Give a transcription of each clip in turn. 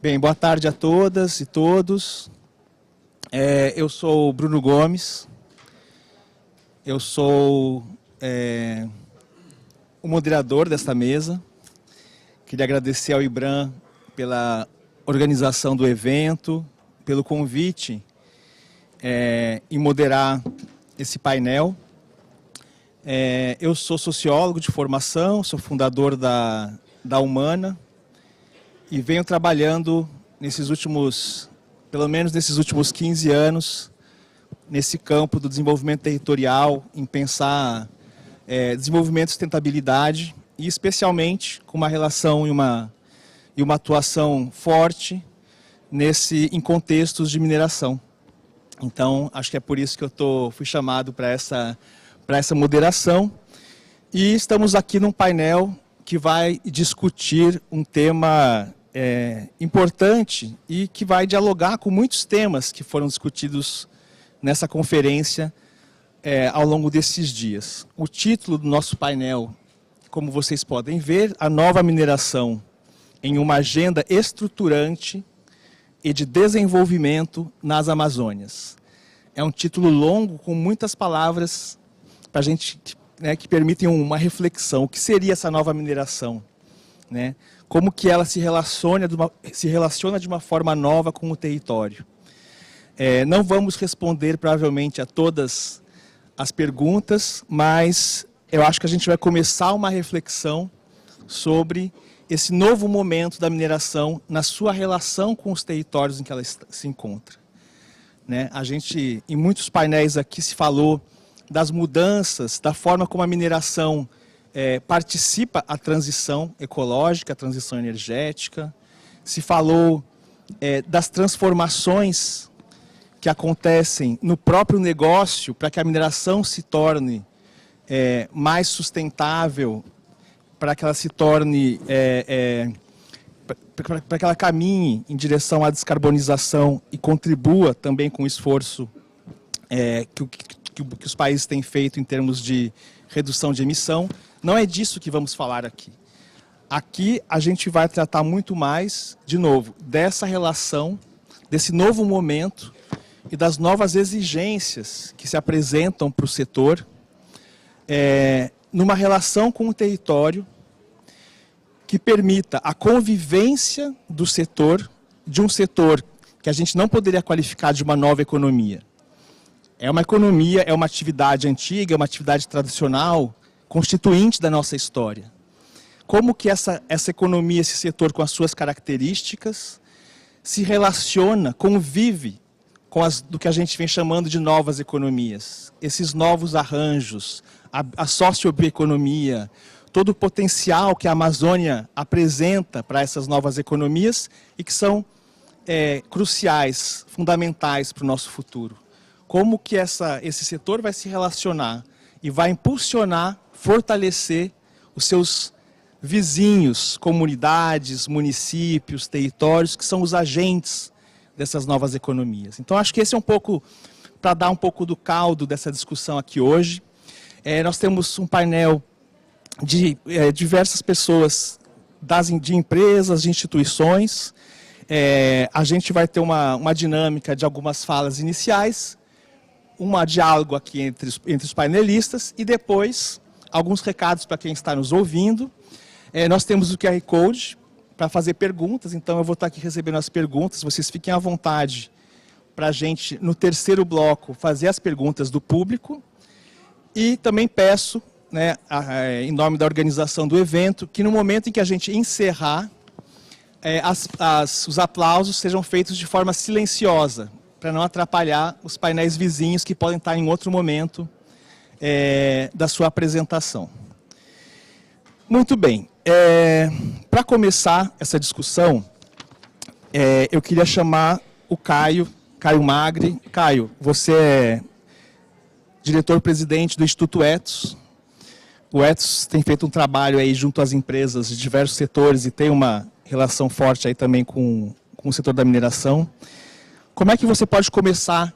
Bem, boa tarde a todas e todos. Eu sou o Bruno Gomes, eu sou o moderador desta mesa. Queria agradecer ao IBRAM pela organização do evento, pelo convite em moderar esse painel. Eu sou sociólogo de formação, sou fundador da Humana, e venho trabalhando pelo menos nesses últimos 15 anos, nesse campo do desenvolvimento territorial, em pensar desenvolvimento e sustentabilidade, e especialmente com uma relação e uma atuação forte em contextos de mineração. Então, acho que é por isso que eu fui chamado para essa moderação. E estamos aqui num painel que vai discutir um tema importante e que vai dialogar com muitos temas que foram discutidos nessa conferência ao longo desses dias. O título do nosso painel, como vocês podem ver, a nova mineração em uma agenda estruturante e de desenvolvimento nas Amazônias. É um título longo, com muitas palavras para a gente, que permitem uma reflexão. O que seria essa nova mineração? Como que ela se relaciona de uma forma nova com o território. Não vamos responder, provavelmente, a todas as perguntas, mas eu acho que a gente vai começar uma reflexão sobre esse novo momento da mineração na sua relação com os territórios em que ela se encontra. A gente, em muitos painéis aqui, se falou das mudanças, da forma como a mineração participa a transição ecológica, a transição energética. Se falou das transformações que acontecem no próprio negócio para que a mineração se torne mais sustentável, para que ela se torne, para que ela caminhe em direção à descarbonização e contribua também com o esforço que os países têm feito em termos de redução de emissão. Não é disso que vamos falar aqui. Aqui a gente vai tratar muito mais, de novo, dessa relação, desse novo momento e das novas exigências que se apresentam para o setor, numa relação com o território que permita a convivência do setor, de um setor que a gente não poderia qualificar de uma nova economia. É uma economia, é uma atividade antiga, é uma atividade tradicional, constituinte da nossa história. Como que essa economia, esse setor com as suas características, se relaciona, convive com do que a gente vem chamando de novas economias. Esses novos arranjos, a sociobioeconomia, todo o potencial que a Amazônia apresenta para essas novas economias e que são cruciais, fundamentais para o nosso futuro. Como que esse setor vai se relacionar e vai impulsionar, fortalecer os seus vizinhos, comunidades, municípios, territórios, que são os agentes dessas novas economias. Então, acho que esse é um pouco, para dar um pouco do caldo dessa discussão aqui hoje. Nós temos um painel de diversas pessoas, de empresas, de instituições. A gente vai ter uma dinâmica de algumas falas iniciais, um diálogo aqui entre os painelistas e depois alguns recados para quem está nos ouvindo. Nós temos o QR Code para fazer perguntas, então eu vou estar aqui recebendo as perguntas. Vocês fiquem à vontade para a gente, no terceiro bloco, fazer as perguntas do público. E também peço, em nome da organização do evento, que no momento em que a gente encerrar, os aplausos sejam feitos de forma silenciosa, para não atrapalhar os painéis vizinhos que podem estar em outro momento da sua apresentação. Muito bem. Para começar essa discussão, eu queria chamar o Caio Magri. Caio, você é diretor-presidente do Instituto Ethos. O Ethos tem feito um trabalho aí junto às empresas de diversos setores e tem uma relação forte aí também com o setor da mineração. Como é que você pode começar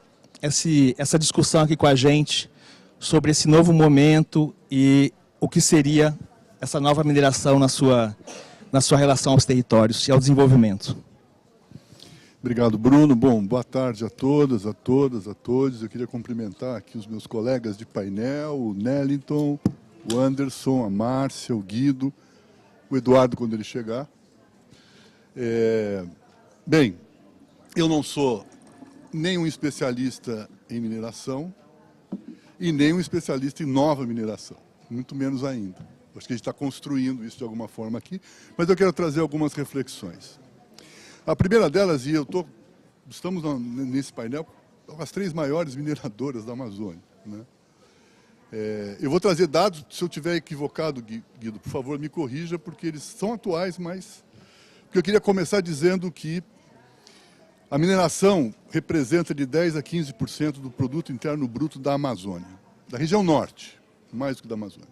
essa discussão aqui com a gente sobre esse novo momento e o que seria essa nova mineração na sua relação aos territórios e ao desenvolvimento? Obrigado, Bruno. Bom, boa tarde a todas, a todos. Eu queria cumprimentar aqui os meus colegas de painel, o Nellington, o Anderson, a Márcia, o Guido, o Eduardo, quando ele chegar. Bem, eu não sou nem um especialista em mineração e nem um especialista em nova mineração, muito menos ainda. Acho que a gente está construindo isso de alguma forma aqui, mas eu quero trazer algumas reflexões. A primeira delas, e estamos nesse painel com as 3 maiores mineradoras da Amazônia, né? Eu vou trazer dados, se eu estiver equivocado, Guido, por favor, me corrija, porque eles são atuais, mas... Porque eu queria começar dizendo que a mineração representa de 10% a 15% do produto interno bruto da Amazônia, da região norte, mais do que da Amazônia.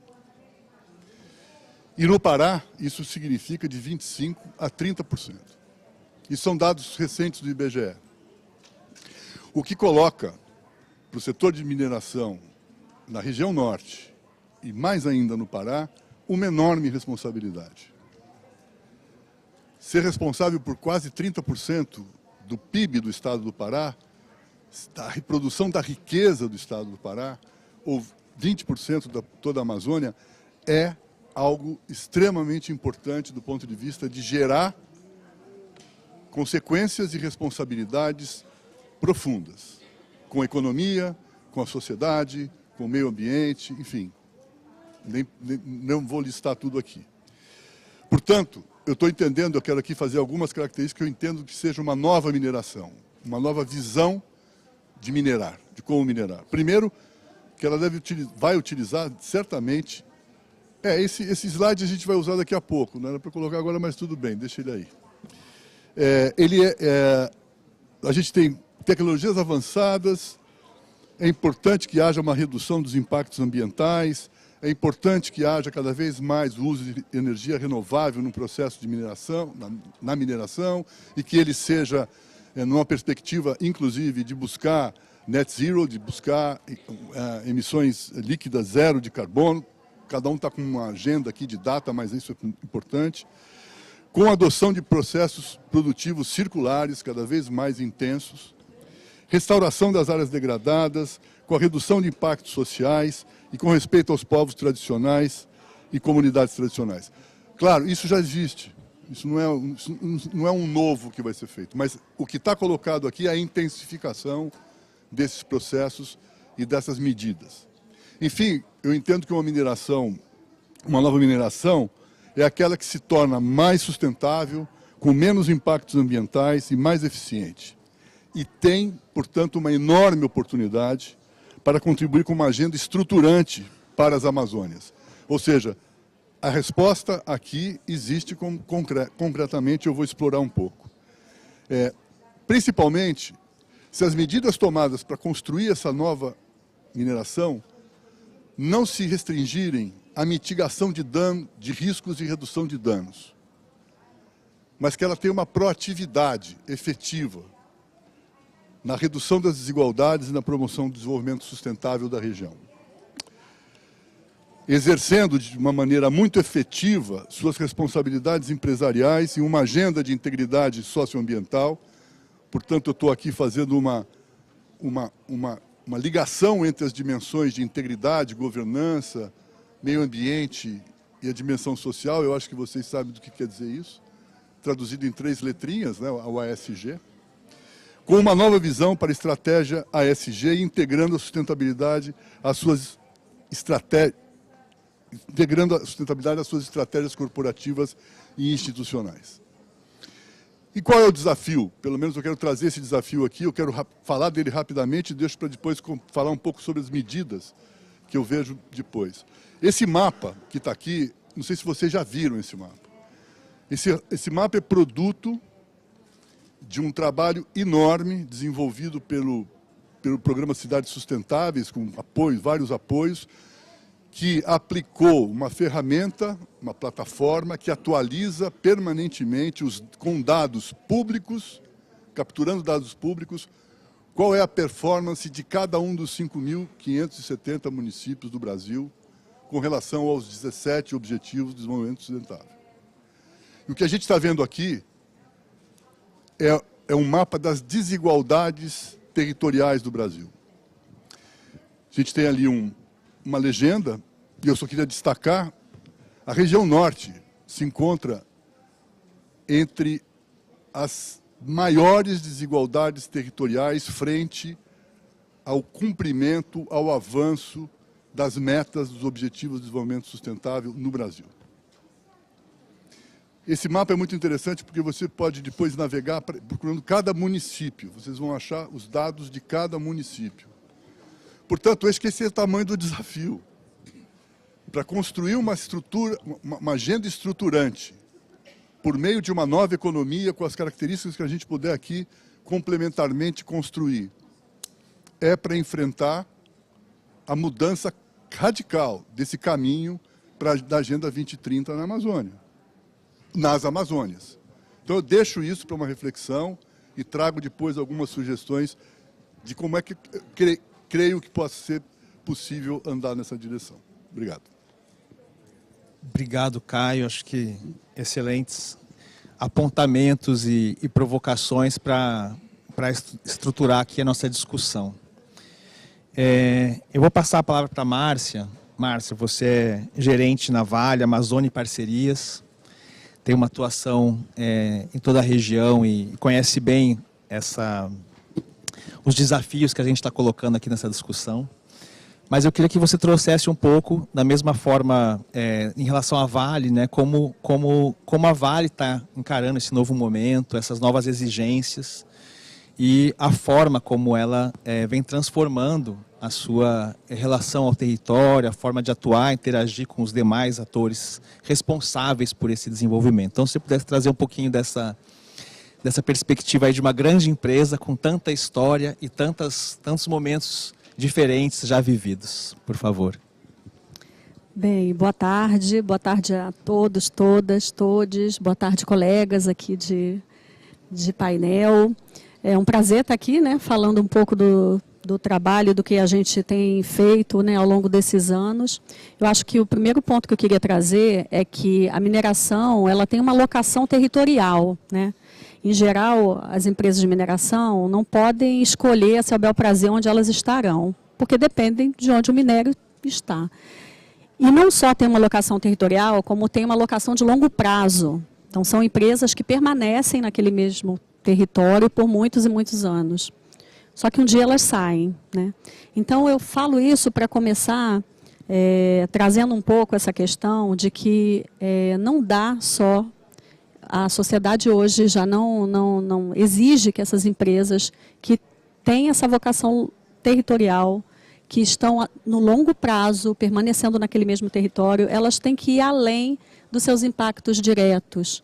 E no Pará, isso significa de 25% a 30%. E são dados recentes do IBGE. O que coloca para o setor de mineração na região norte, e mais ainda no Pará, uma enorme responsabilidade. Ser responsável por quase 30% do PIB do estado do Pará, da reprodução da riqueza do estado do Pará, ou 20% de toda a Amazônia, é algo extremamente importante do ponto de vista de gerar consequências e responsabilidades profundas, com a economia, com a sociedade, com o meio ambiente, enfim. Não vou listar tudo aqui. Portanto, eu estou entendendo, eu quero aqui fazer algumas características que eu entendo que seja uma nova mineração, uma nova visão de minerar, de como minerar. Primeiro, que ela vai utilizar, certamente, esse slide a gente vai usar daqui a pouco, não era para colocar agora, mas tudo bem, deixa ele aí. A gente tem tecnologias avançadas, é importante que haja uma redução dos impactos ambientais, é importante que haja cada vez mais o uso de energia renovável no processo de mineração, na mineração, e que ele seja, numa perspectiva, inclusive, de buscar net zero, de buscar emissões líquidas zero de carbono. Cada um está com uma agenda aqui de data, mas isso é importante. Com a adoção de processos produtivos circulares cada vez mais intensos, restauração das áreas degradadas, com a redução de impactos sociais e com respeito aos povos tradicionais e comunidades tradicionais. Claro, isso já existe, isso não é um novo que vai ser feito, mas o que está colocado aqui é a intensificação desses processos e dessas medidas. Enfim, eu entendo que uma nova mineração, é aquela que se torna mais sustentável, com menos impactos ambientais e mais eficiente. E tem, portanto, uma enorme oportunidade para contribuir com uma agenda estruturante para as Amazônias. Ou seja, a resposta aqui existe concretamente, eu vou explorar um pouco. Principalmente, se as medidas tomadas para construir essa nova mineração não se restringirem à mitigação de riscos e redução de danos, mas que ela tenha uma proatividade efetiva na redução das desigualdades e na promoção do desenvolvimento sustentável da região. Exercendo de uma maneira muito efetiva suas responsabilidades empresariais e uma agenda de integridade socioambiental. Portanto, eu estou aqui fazendo uma ligação entre as dimensões de integridade, governança, meio ambiente e a dimensão social. Eu acho que vocês sabem do que quer dizer isso. Traduzido em 3 letrinhas, né, o ASG. Com uma nova visão para a estratégia ASG, integrando a sustentabilidade às suas estratégias corporativas e institucionais. E qual é o desafio? Pelo menos eu quero trazer esse desafio aqui, eu quero falar dele rapidamente e deixo para depois falar um pouco sobre as medidas que eu vejo depois. Esse mapa que está aqui, não sei se vocês já viram esse mapa. Esse mapa é produto de um trabalho enorme desenvolvido pelo programa Cidades Sustentáveis, com vários apoios, que aplicou uma ferramenta, uma plataforma que atualiza permanentemente com dados públicos, capturando dados públicos, qual é a performance de cada um dos 5.570 municípios do Brasil com relação aos 17 Objetivos de Desenvolvimento Sustentável. E o que a gente está vendo aqui é é um mapa das desigualdades territoriais do Brasil. A gente tem ali uma legenda, e eu só queria destacar, a região norte se encontra entre as maiores desigualdades territoriais frente ao cumprimento, ao avanço das metas dos Objetivos de Desenvolvimento Sustentável no Brasil. Esse mapa é muito interessante porque você pode depois navegar procurando cada município. Vocês vão achar os dados de cada município. Portanto, esse é o tamanho do desafio. Para construir uma estrutura, uma agenda estruturante, por meio de uma nova economia, com as características que a gente puder aqui complementarmente construir, é para enfrentar a mudança radical desse caminho da Agenda 2030 na Amazônia, nas Amazônias. Então, eu deixo isso para uma reflexão e trago depois algumas sugestões de como é que creio que possa ser possível andar nessa direção. Obrigado. Obrigado, Caio. Acho que excelentes apontamentos e provocações para estruturar aqui a nossa discussão. Eu vou passar a palavra para a Márcia. Márcia, você é gerente na Vale, Amazônia e Parcerias, tem uma atuação em toda a região e conhece bem os desafios que a gente está colocando aqui nessa discussão. Mas eu queria que você trouxesse um pouco, da mesma forma, em relação à Vale, né, como a Vale está encarando esse novo momento, essas novas exigências e a forma como ela vem transformando a sua relação ao território, a forma de atuar, interagir com os demais atores responsáveis por esse desenvolvimento. Então, se você pudesse trazer um pouquinho dessa perspectiva aí de uma grande empresa com tanta história e tantos momentos diferentes já vividos, por favor. Bem, boa tarde a todos, todas, todes, boa tarde, colegas aqui de painel. É um prazer estar aqui, né, falando um pouco do trabalho, do que a gente tem feito, né, ao longo desses anos. Eu acho que o primeiro ponto que eu queria trazer é que a mineração ela tem uma locação territorial, né? Em geral, as empresas de mineração não podem escolher a seu bel prazer onde elas estarão, porque dependem de onde o minério está. E não só tem uma locação territorial, como tem uma locação de longo prazo. Então, são empresas que permanecem naquele mesmo território por muitos e muitos anos. Só que um dia elas saem, né? Então, eu falo isso para começar trazendo um pouco essa questão de que não dá só... A sociedade hoje já não exige que essas empresas que têm essa vocação territorial, que estão no longo prazo permanecendo naquele mesmo território, elas têm que ir além dos seus impactos diretos.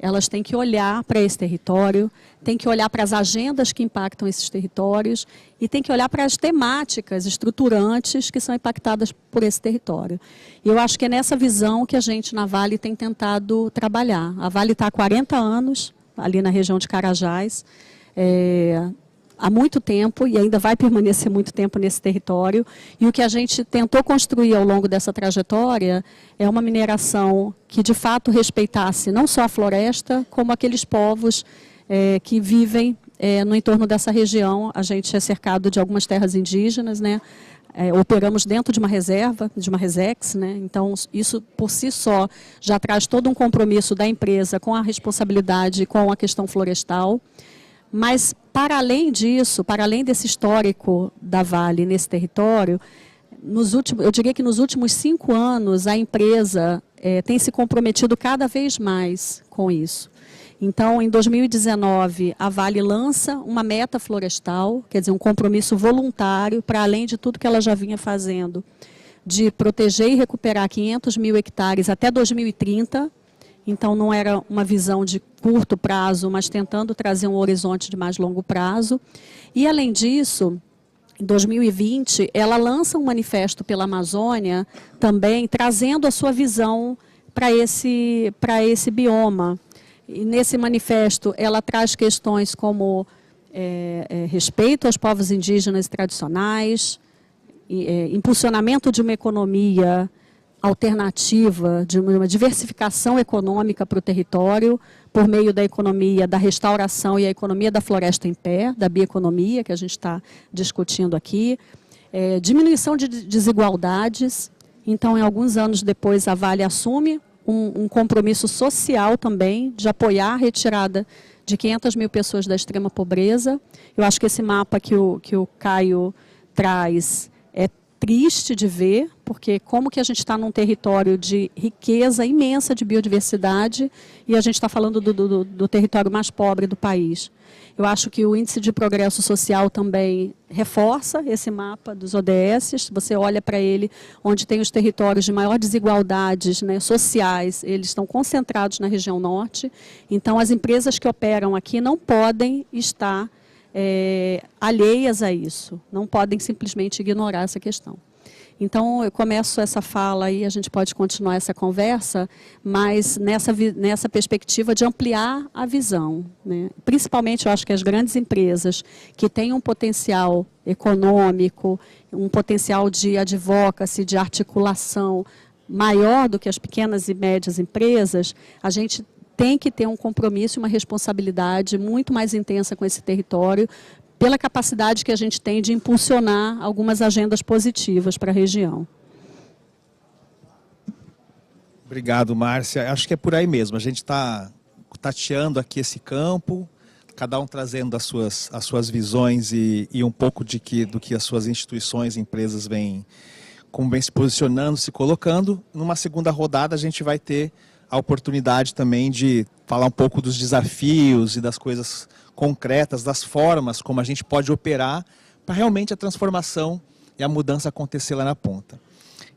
Elas têm que olhar para esse território, têm que olhar para as agendas que impactam esses territórios e têm que olhar para as temáticas estruturantes que são impactadas por esse território. E eu acho que é nessa visão que a gente, na Vale, tem tentado trabalhar. A Vale está há 40 anos, ali na região de Carajás, há muito tempo e ainda vai permanecer muito tempo nesse território. E o que a gente tentou construir ao longo dessa trajetória é uma mineração que, de fato, respeitasse não só a floresta, como aqueles povos que vivem no entorno dessa região. A gente é cercado de algumas terras indígenas, né? Operamos dentro de uma reserva, de uma Resex, né? Então, isso por si só já traz todo um compromisso da empresa com a responsabilidade com a questão florestal. Mas, para além disso, para além desse histórico da Vale nesse território, eu diria que nos últimos 5 anos a empresa tem se comprometido cada vez mais com isso. Então, em 2019, a Vale lança uma meta florestal, quer dizer, um compromisso voluntário, para além de tudo que ela já vinha fazendo, de proteger e recuperar 500 mil hectares até 2030, então não era uma visão de curto prazo, mas tentando trazer um horizonte de mais longo prazo. E, além disso, em 2020, ela lança um manifesto pela Amazônia, também trazendo a sua visão para esse bioma. E nesse manifesto, ela traz questões como respeito aos povos indígenas tradicionais, impulsionamento de uma economia alternativa, de uma diversificação econômica para o território, por meio da economia da restauração e a economia da floresta em pé, da bioeconomia, que a gente está discutindo aqui, diminuição de desigualdades. Então, em alguns anos depois, a Vale assume um compromisso social também, de apoiar a retirada de 500 mil pessoas da extrema pobreza. Eu acho que esse mapa que o Caio traz é triste de ver, porque como que a gente está num território de riqueza imensa de biodiversidade e a gente está falando do território mais pobre do país. Eu acho que o Índice de Progresso Social também reforça esse mapa dos ODS. Você olha para ele, onde tem os territórios de maior desigualdades, né, sociais, eles estão concentrados na região norte. Então, as empresas que operam aqui não podem estar alheias a isso, não podem simplesmente ignorar essa questão. Então, eu começo essa fala e a gente pode continuar essa conversa, mas nessa perspectiva de ampliar a visão, né? Principalmente, eu acho que as grandes empresas que têm um potencial econômico, um potencial de advocacy, de articulação maior do que as pequenas e médias empresas, a gente tem que ter um compromisso e uma responsabilidade muito mais intensa com esse território, pela capacidade que a gente tem de impulsionar algumas agendas positivas para a região. Obrigado, Márcia. Acho que é por aí mesmo. A gente está tateando aqui esse campo, cada um trazendo as suas visões e um pouco do que as suas instituições e empresas vêm se posicionando, se colocando. Numa segunda rodada, a gente vai ter a oportunidade também de falar um pouco dos desafios e das coisas concretas, das formas como a gente pode operar para realmente a transformação e a mudança acontecer lá na ponta.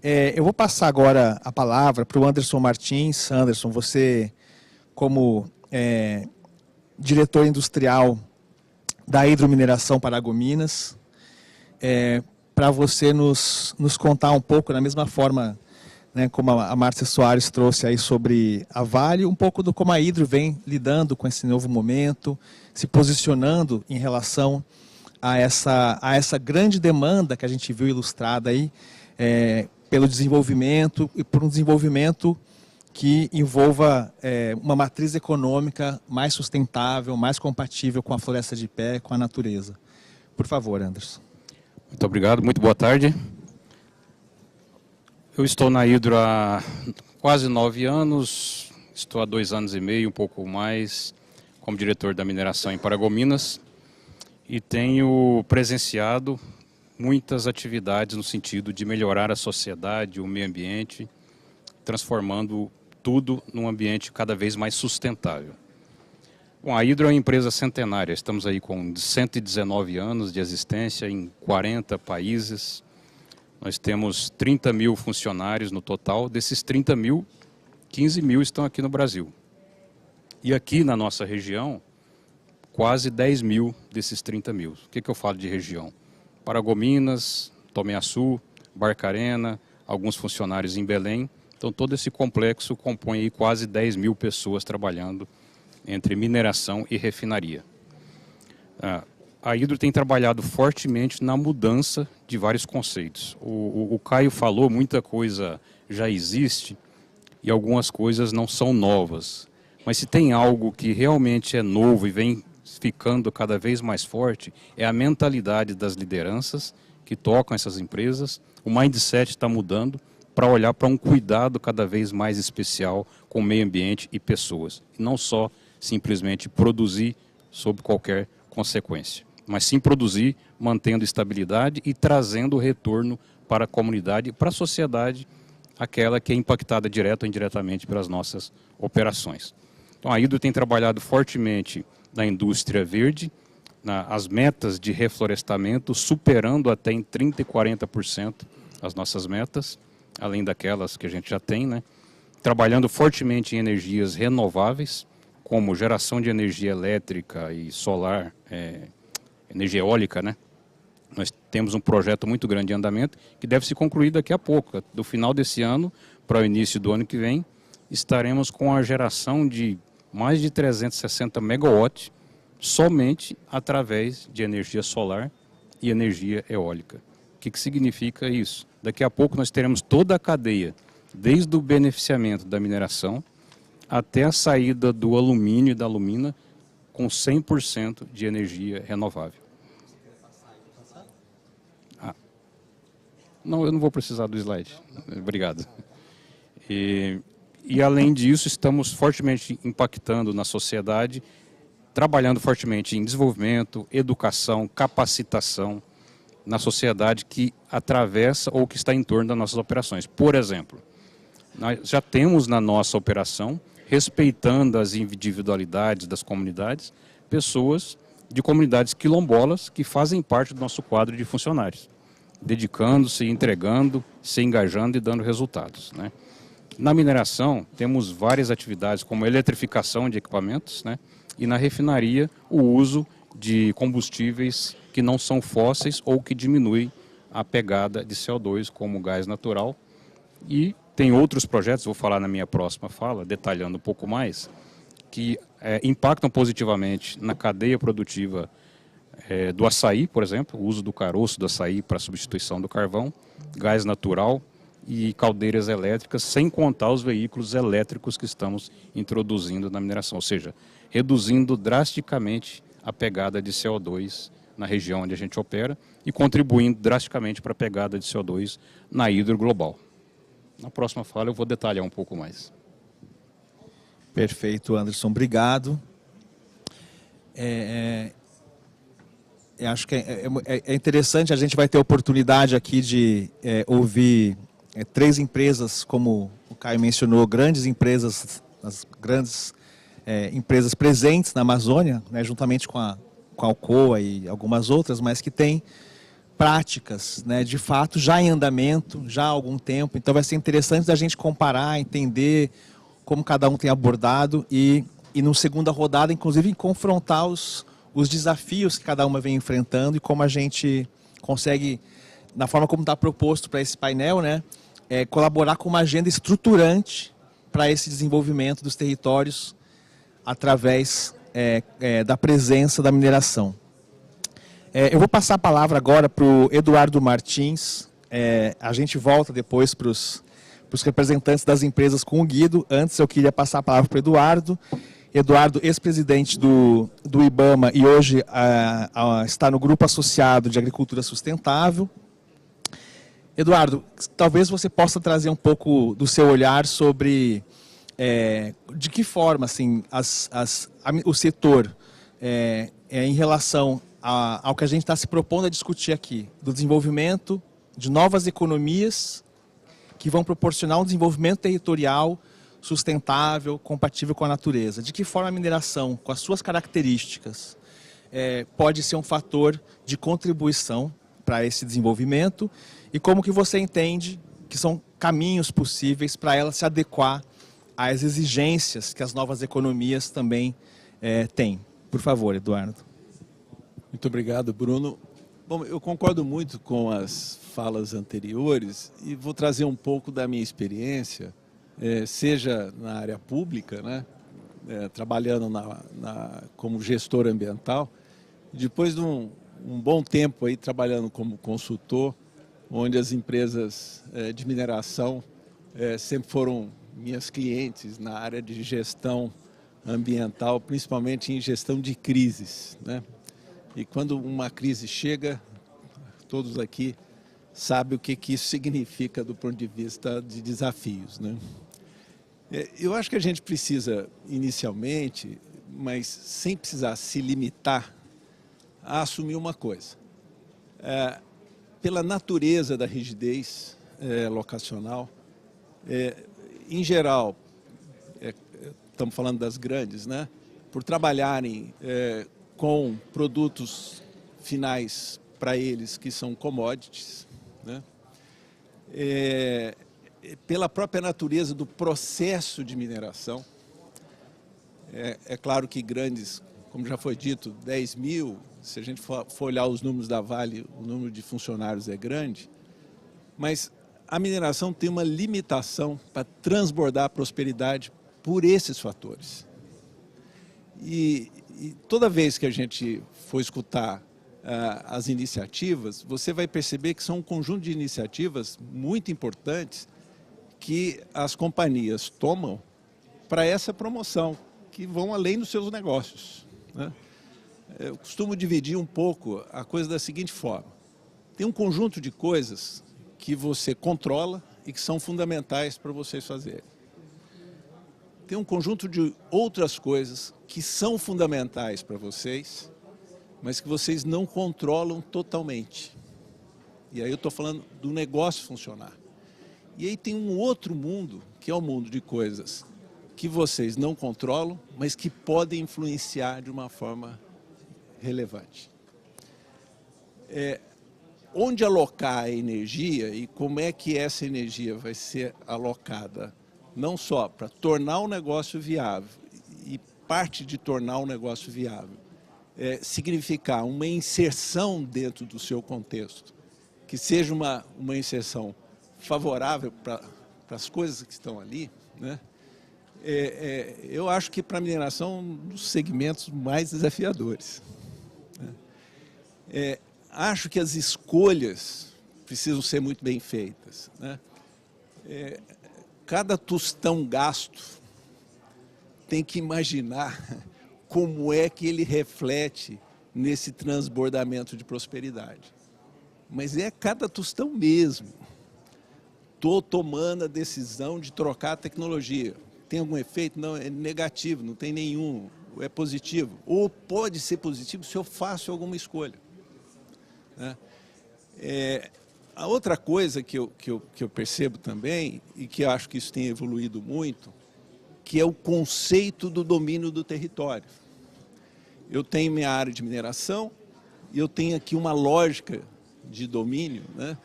Eu vou passar agora a palavra para o Anderson Martins. Anderson, você, como diretor industrial da Hidromineração Paragominas, para você nos contar um pouco, da mesma forma, né, como a Márcia Soares trouxe aí sobre a Vale, um pouco do como a Hidro vem lidando com esse novo momento, se posicionando em relação a essa grande demanda que a gente viu ilustrada aí, pelo desenvolvimento e por um desenvolvimento que envolva uma matriz econômica mais sustentável, mais compatível com a floresta de pé, com a natureza. Por favor, Anderson. Muito obrigado, muito boa tarde. Eu estou na Hidro há quase 9 anos, estou há 2 anos e meio, um pouco mais, como diretor da mineração em Paragominas, e tenho presenciado muitas atividades no sentido de melhorar a sociedade, o meio ambiente, transformando tudo num ambiente cada vez mais sustentável. Bom, a Hidro é uma empresa centenária, estamos aí com 119 anos de existência em 40 países. Nós temos 30 mil funcionários no total. Desses 30 mil, 15 mil estão aqui no Brasil. E aqui na nossa região, quase 10 mil desses 30 mil. O que eu falo de região? Paragominas, Tomiaçu, Barcarena, alguns funcionários em Belém. Então todo esse complexo compõe aí quase 10 mil pessoas trabalhando entre mineração e refinaria. A Hidro tem trabalhado fortemente na mudança de vários conceitos. O Caio falou, muita coisa já existe e algumas coisas não são novas. Mas se tem algo que realmente é novo e vem ficando cada vez mais forte, é a mentalidade das lideranças que tocam essas empresas. O mindset está mudando para olhar para um cuidado cada vez mais especial com o meio ambiente e pessoas. E não só simplesmente produzir sob qualquer consequência, mas sim produzir, mantendo estabilidade e trazendo retorno para a comunidade e para a sociedade, aquela que é impactada direta ou indiretamente pelas nossas operações. Então a Hidro tem trabalhado fortemente na indústria verde, as metas de reflorestamento, superando até em 30% e 40% as nossas metas, além daquelas que a gente já tem, né? Trabalhando fortemente em energias renováveis, como geração de energia elétrica e solar, energia eólica, né? Nós temos um projeto muito grande em andamento que deve se concluir daqui a pouco. Do final desse ano para o início do ano que vem, estaremos com a geração de mais de 360 megawatts somente através de energia solar e energia eólica. O que significa isso? Daqui a pouco nós teremos toda a cadeia desde o beneficiamento da mineração até a saída do alumínio e da alumina com 100% de energia renovável. Não, eu não vou precisar do slide. Obrigado. E além disso, estamos fortemente impactando na sociedade, trabalhando fortemente em desenvolvimento, educação, capacitação na sociedade que atravessa ou que está em torno das nossas operações. Por exemplo, nós já temos na nossa operação, respeitando as individualidades das comunidades, pessoas de comunidades quilombolas que fazem parte do nosso quadro de funcionários, dedicando-se, entregando, se engajando e dando resultados, né? Na mineração, temos várias atividades, como a eletrificação de equipamentos, né? E na refinaria, o uso de combustíveis que não são fósseis ou que diminuem a pegada de CO2, como gás natural. E tem outros projetos, vou falar na minha próxima fala, detalhando um pouco mais, que impactam positivamente na cadeia produtiva do açaí, por exemplo, o uso do caroço do açaí para substituição do carvão, gás natural e caldeiras elétricas, sem contar os veículos elétricos que estamos introduzindo na mineração, ou seja, reduzindo drasticamente a pegada de CO2 na região onde a gente opera e contribuindo drasticamente para a pegada de CO2 na hidro global. Na próxima fala eu vou detalhar um pouco mais. Perfeito, Anderson, obrigado. Eu acho que é interessante, a gente vai ter a oportunidade aqui de ouvir três empresas, como o Caio mencionou, grandes empresas, as grandes empresas presentes na Amazônia, né, juntamente com a Alcoa e algumas outras, mas que têm práticas, né, de fato, já em andamento, já há algum tempo. Então vai ser interessante a gente comparar, entender como cada um tem abordado e no segunda rodada, inclusive, confrontar os desafios que cada uma vem enfrentando e como a gente consegue, na forma como está proposto para esse painel, né, colaborar com uma agenda estruturante para esse desenvolvimento dos territórios através da presença da mineração. Eu vou passar a palavra agora para o Eduardo Martins. A gente volta depois para os representantes das empresas com o Guido. Antes eu queria passar a palavra para o Eduardo. Eduardo, ex-presidente do IBAMA e hoje está no Grupo Associado de Agricultura Sustentável. Eduardo, talvez você possa trazer um pouco do seu olhar sobre de que forma assim, o setor, em relação ao que a gente está se propondo a discutir aqui, do desenvolvimento de novas economias que vão proporcionar um desenvolvimento territorial sustentável, compatível com a natureza. De que forma a mineração, com as suas características, pode ser um fator de contribuição para esse desenvolvimento e como que você entende que são caminhos possíveis para ela se adequar às exigências que as novas economias também têm. Por favor, Eduardo. Muito obrigado, Bruno. Bom, eu concordo muito com as falas anteriores e vou trazer um pouco da minha experiência, seja na área pública, né, trabalhando como gestor ambiental, depois de um bom tempo aí trabalhando como consultor, onde as empresas de mineração sempre foram minhas clientes na área de gestão ambiental, principalmente em gestão de crises, né? E quando uma crise chega, todos aqui sabem o que isso significa do ponto de vista de desafios, né? Eu acho que a gente precisa, inicialmente, mas sem precisar se limitar, a assumir uma coisa. Pela natureza da rigidez locacional, em geral, estamos falando das grandes, né? Por trabalharem com produtos finais para eles que são commodities, né? Pela própria natureza do processo de mineração, é claro que grandes, como já foi dito, 10 mil, se a gente for olhar os números da Vale, o número de funcionários é grande, mas a mineração tem uma limitação para transbordar a prosperidade por esses fatores. E toda vez que a gente for escutar as iniciativas, você vai perceber que são um conjunto de iniciativas muito importantes que as companhias tomam para essa promoção, que vão além dos seus negócios, né? Eu costumo dividir um pouco a coisa da seguinte forma. Tem um conjunto de coisas que você controla e que são fundamentais para vocês fazerem. Tem um conjunto de outras coisas que são fundamentais para vocês, mas que vocês não controlam totalmente. E aí eu estou falando do negócio funcionar. E aí tem um outro mundo, que é o mundo de coisas que vocês não controlam, mas que podem influenciar de uma forma relevante. Onde alocar a energia e como é que essa energia vai ser alocada, não só para tornar o negócio viável, e parte de tornar o negócio viável significar uma inserção dentro do seu contexto, que seja uma inserção favorável para as coisas que estão ali, né? Eu acho que para a mineração um dos segmentos mais desafiadores, né? Acho que as escolhas precisam ser muito bem feitas, né? Cada tostão gasto tem que imaginar como é que ele reflete nesse transbordamento de prosperidade. Mas é cada tostão mesmo. Estou tomando a decisão de trocar a tecnologia. Tem algum efeito? Não, é negativo, não tem nenhum. É positivo. Ou pode ser positivo se eu faço alguma escolha, né? A outra coisa que eu percebo também, e que eu acho que isso tem evoluído muito, que é o conceito do domínio do território. Eu tenho minha área de mineração e eu tenho aqui uma lógica de domínio, né?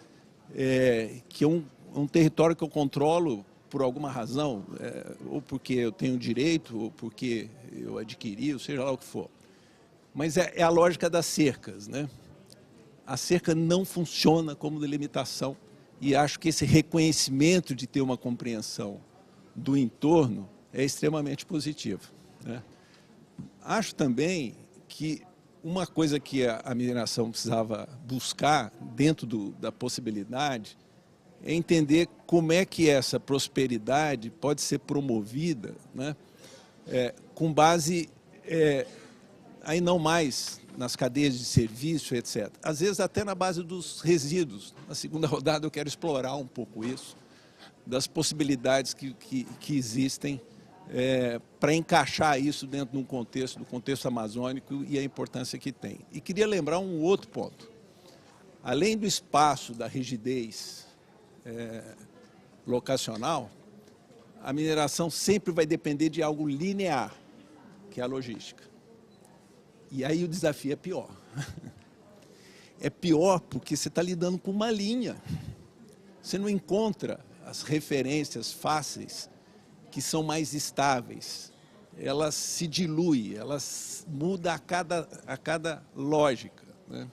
Que é um território que eu controlo por alguma razão, ou porque eu tenho direito, ou porque eu adquiri, ou seja lá o que for. Mas é a lógica das cercas, né? A cerca não funciona como delimitação e acho que esse reconhecimento de ter uma compreensão do entorno é extremamente positivo, né? Acho também que uma coisa que a mineração precisava buscar dentro da possibilidade é entender como é que essa prosperidade pode ser promovida, né? Com base, aí não mais nas cadeias de serviço, etc. Às vezes até na base dos resíduos. Na segunda rodada eu quero explorar um pouco isso, das possibilidades que existem para encaixar isso dentro de um contexto, do contexto amazônico e a importância que tem. E queria lembrar um outro ponto. Além do espaço, da rigidez locacional, a mineração sempre vai depender de algo linear, que é a logística. E aí o desafio é pior. É pior porque você está lidando com uma linha. Você não encontra as referências fáceis que são mais estáveis. Elas se diluem, elas mudam a cada lógica, né?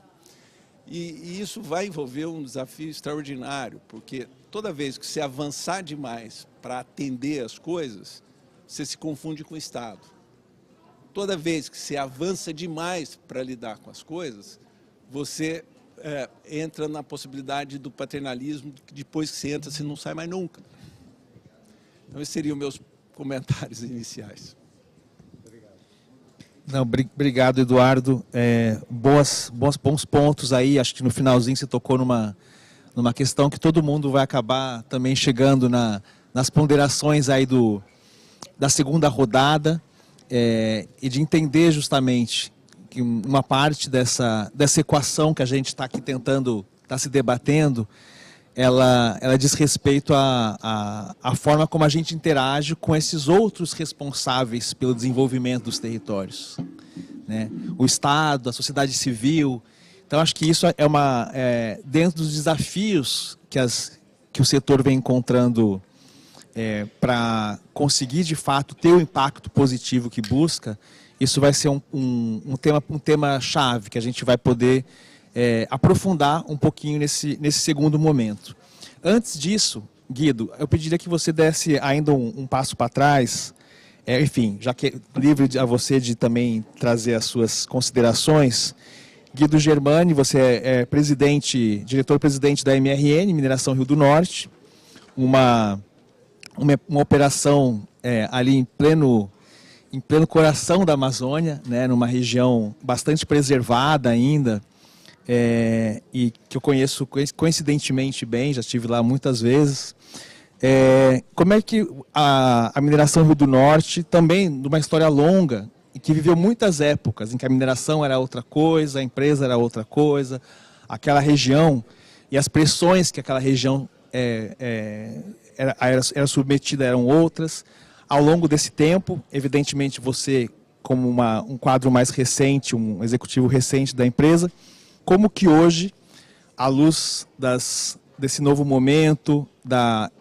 E isso vai envolver um desafio extraordinário, porque toda vez que você avançar demais para atender as coisas, você se confunde com o Estado. Toda vez que você avança demais para lidar com as coisas, você entra na possibilidade do paternalismo, que depois que você entra, você não sai mais nunca. Então, esses seriam meus comentários iniciais. Não, obrigado, Eduardo. Bons pontos aí. Acho que no finalzinho você tocou numa questão que todo mundo vai acabar também chegando nas ponderações aí da segunda rodada, e de entender justamente que uma parte dessa equação que a gente está aqui tentando, está se debatendo, ela diz respeito à forma como a gente interage com esses outros responsáveis pelo desenvolvimento dos territórios, né? O Estado, a sociedade civil. Então, acho que isso dentro dos desafios que o setor vem encontrando para conseguir, de fato, ter o impacto positivo que busca. Isso vai ser um tema-chave que a gente vai poder aprofundar um pouquinho nesse segundo momento. Antes disso, Guido, eu pediria que você desse ainda um passo para trás, enfim, já que é livre a você de também trazer as suas considerações. Guido Germani, você é diretor-presidente da MRN, Mineração Rio do Norte, uma uma operação ali em pleno coração da Amazônia, né, numa região bastante preservada ainda, e que eu conheço coincidentemente bem, já estive lá muitas vezes. Como é que a mineração Rio do Norte, também numa história longa, e que viveu muitas épocas em que a mineração era outra coisa, a empresa era outra coisa, aquela região e as pressões que aquela região era submetida eram outras. Ao longo desse tempo, evidentemente você, como um quadro mais recente, um executivo recente da empresa, como que hoje, à luz desse novo momento,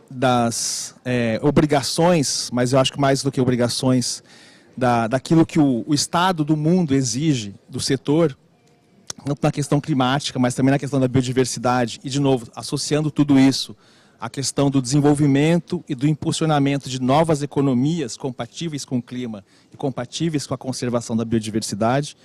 das obrigações, mas eu acho que mais do que obrigações, daquilo que o Estado do mundo exige do setor, tanto na questão climática, mas também na questão da biodiversidade, e de novo, associando tudo isso à questão do desenvolvimento e do impulsionamento de novas economias compatíveis com o clima e compatíveis com a conservação da biodiversidade,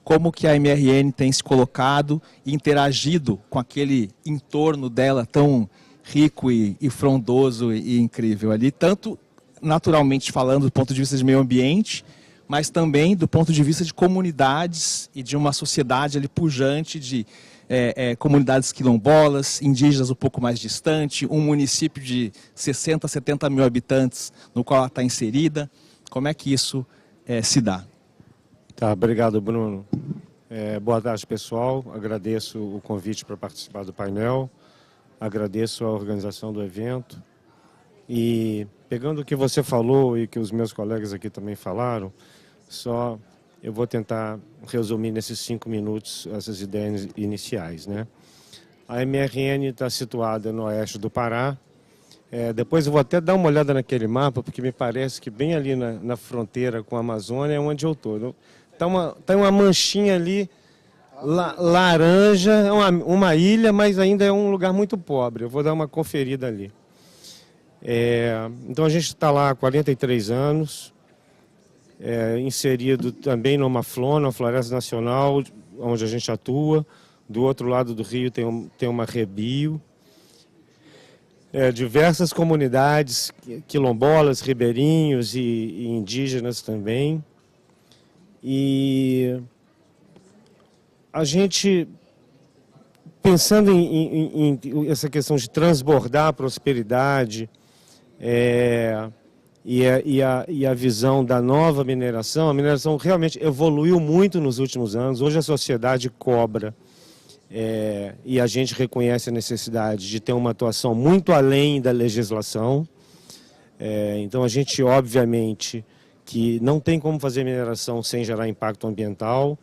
como que a MRN tem se colocado e interagido com aquele entorno dela tão rico e frondoso e incrível ali, tanto naturalmente falando do ponto de vista de meio ambiente, mas também do ponto de vista de comunidades e de uma sociedade ali pujante de comunidades quilombolas, indígenas um pouco mais distante, um município de 60, 70 mil habitantes no qual ela está inserida. Como é que isso se dá? Tá, obrigado, Bruno. Boa tarde, pessoal. Agradeço o convite para participar do painel. Agradeço a organização do evento. E pegando o que você falou e que os meus colegas aqui também falaram, eu vou tentar resumir nesses 5 minutos essas ideias iniciais, né? A MRN está situada no oeste do Pará. Depois eu vou até dar uma olhada naquele mapa, porque me parece que bem ali na fronteira com a Amazônia é onde eu estou. Tá uma manchinha ali, laranja, é uma ilha, mas ainda é um lugar muito pobre. Eu vou dar uma conferida ali. Então a gente está lá há 43 anos, inserido também numa FLONA, Floresta Nacional, onde a gente atua. Do outro lado do rio tem uma Rebio. Diversas comunidades, quilombolas, ribeirinhos e indígenas também. E a gente, pensando em essa questão de transbordar a prosperidade e a visão da nova mineração, a mineração realmente evoluiu muito nos últimos anos. Hoje a sociedade cobra e a gente reconhece a necessidade de ter uma atuação muito além da legislação. Então a gente, obviamente, que não tem como fazer mineração sem gerar impacto ambiental.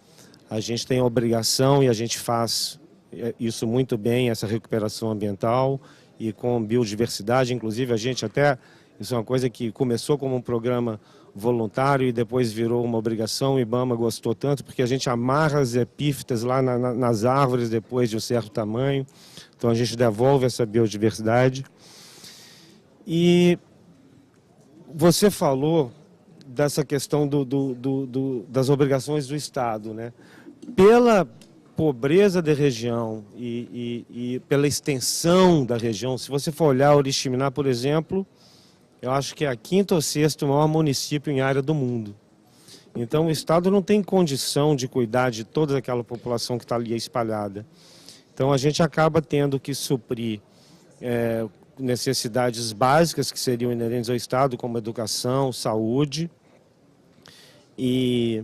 A gente tem a obrigação e a gente faz isso muito bem, essa recuperação ambiental e com biodiversidade. Inclusive, a gente isso é uma coisa que começou como um programa voluntário e depois virou uma obrigação. O IBAMA gostou tanto porque a gente amarra as epífitas lá nas árvores depois de um certo tamanho. Então, a gente devolve essa biodiversidade. E você falou dessa questão das obrigações do Estado, né? Pela pobreza da região e pela extensão da região, se você for olhar Oriximiná, por exemplo, eu acho que é a 5º ou 6º maior município em área do mundo. Então o Estado não tem condição de cuidar de toda aquela população que está ali espalhada. Então a gente acaba tendo que suprir necessidades básicas que seriam inerentes ao Estado, como educação, saúde. E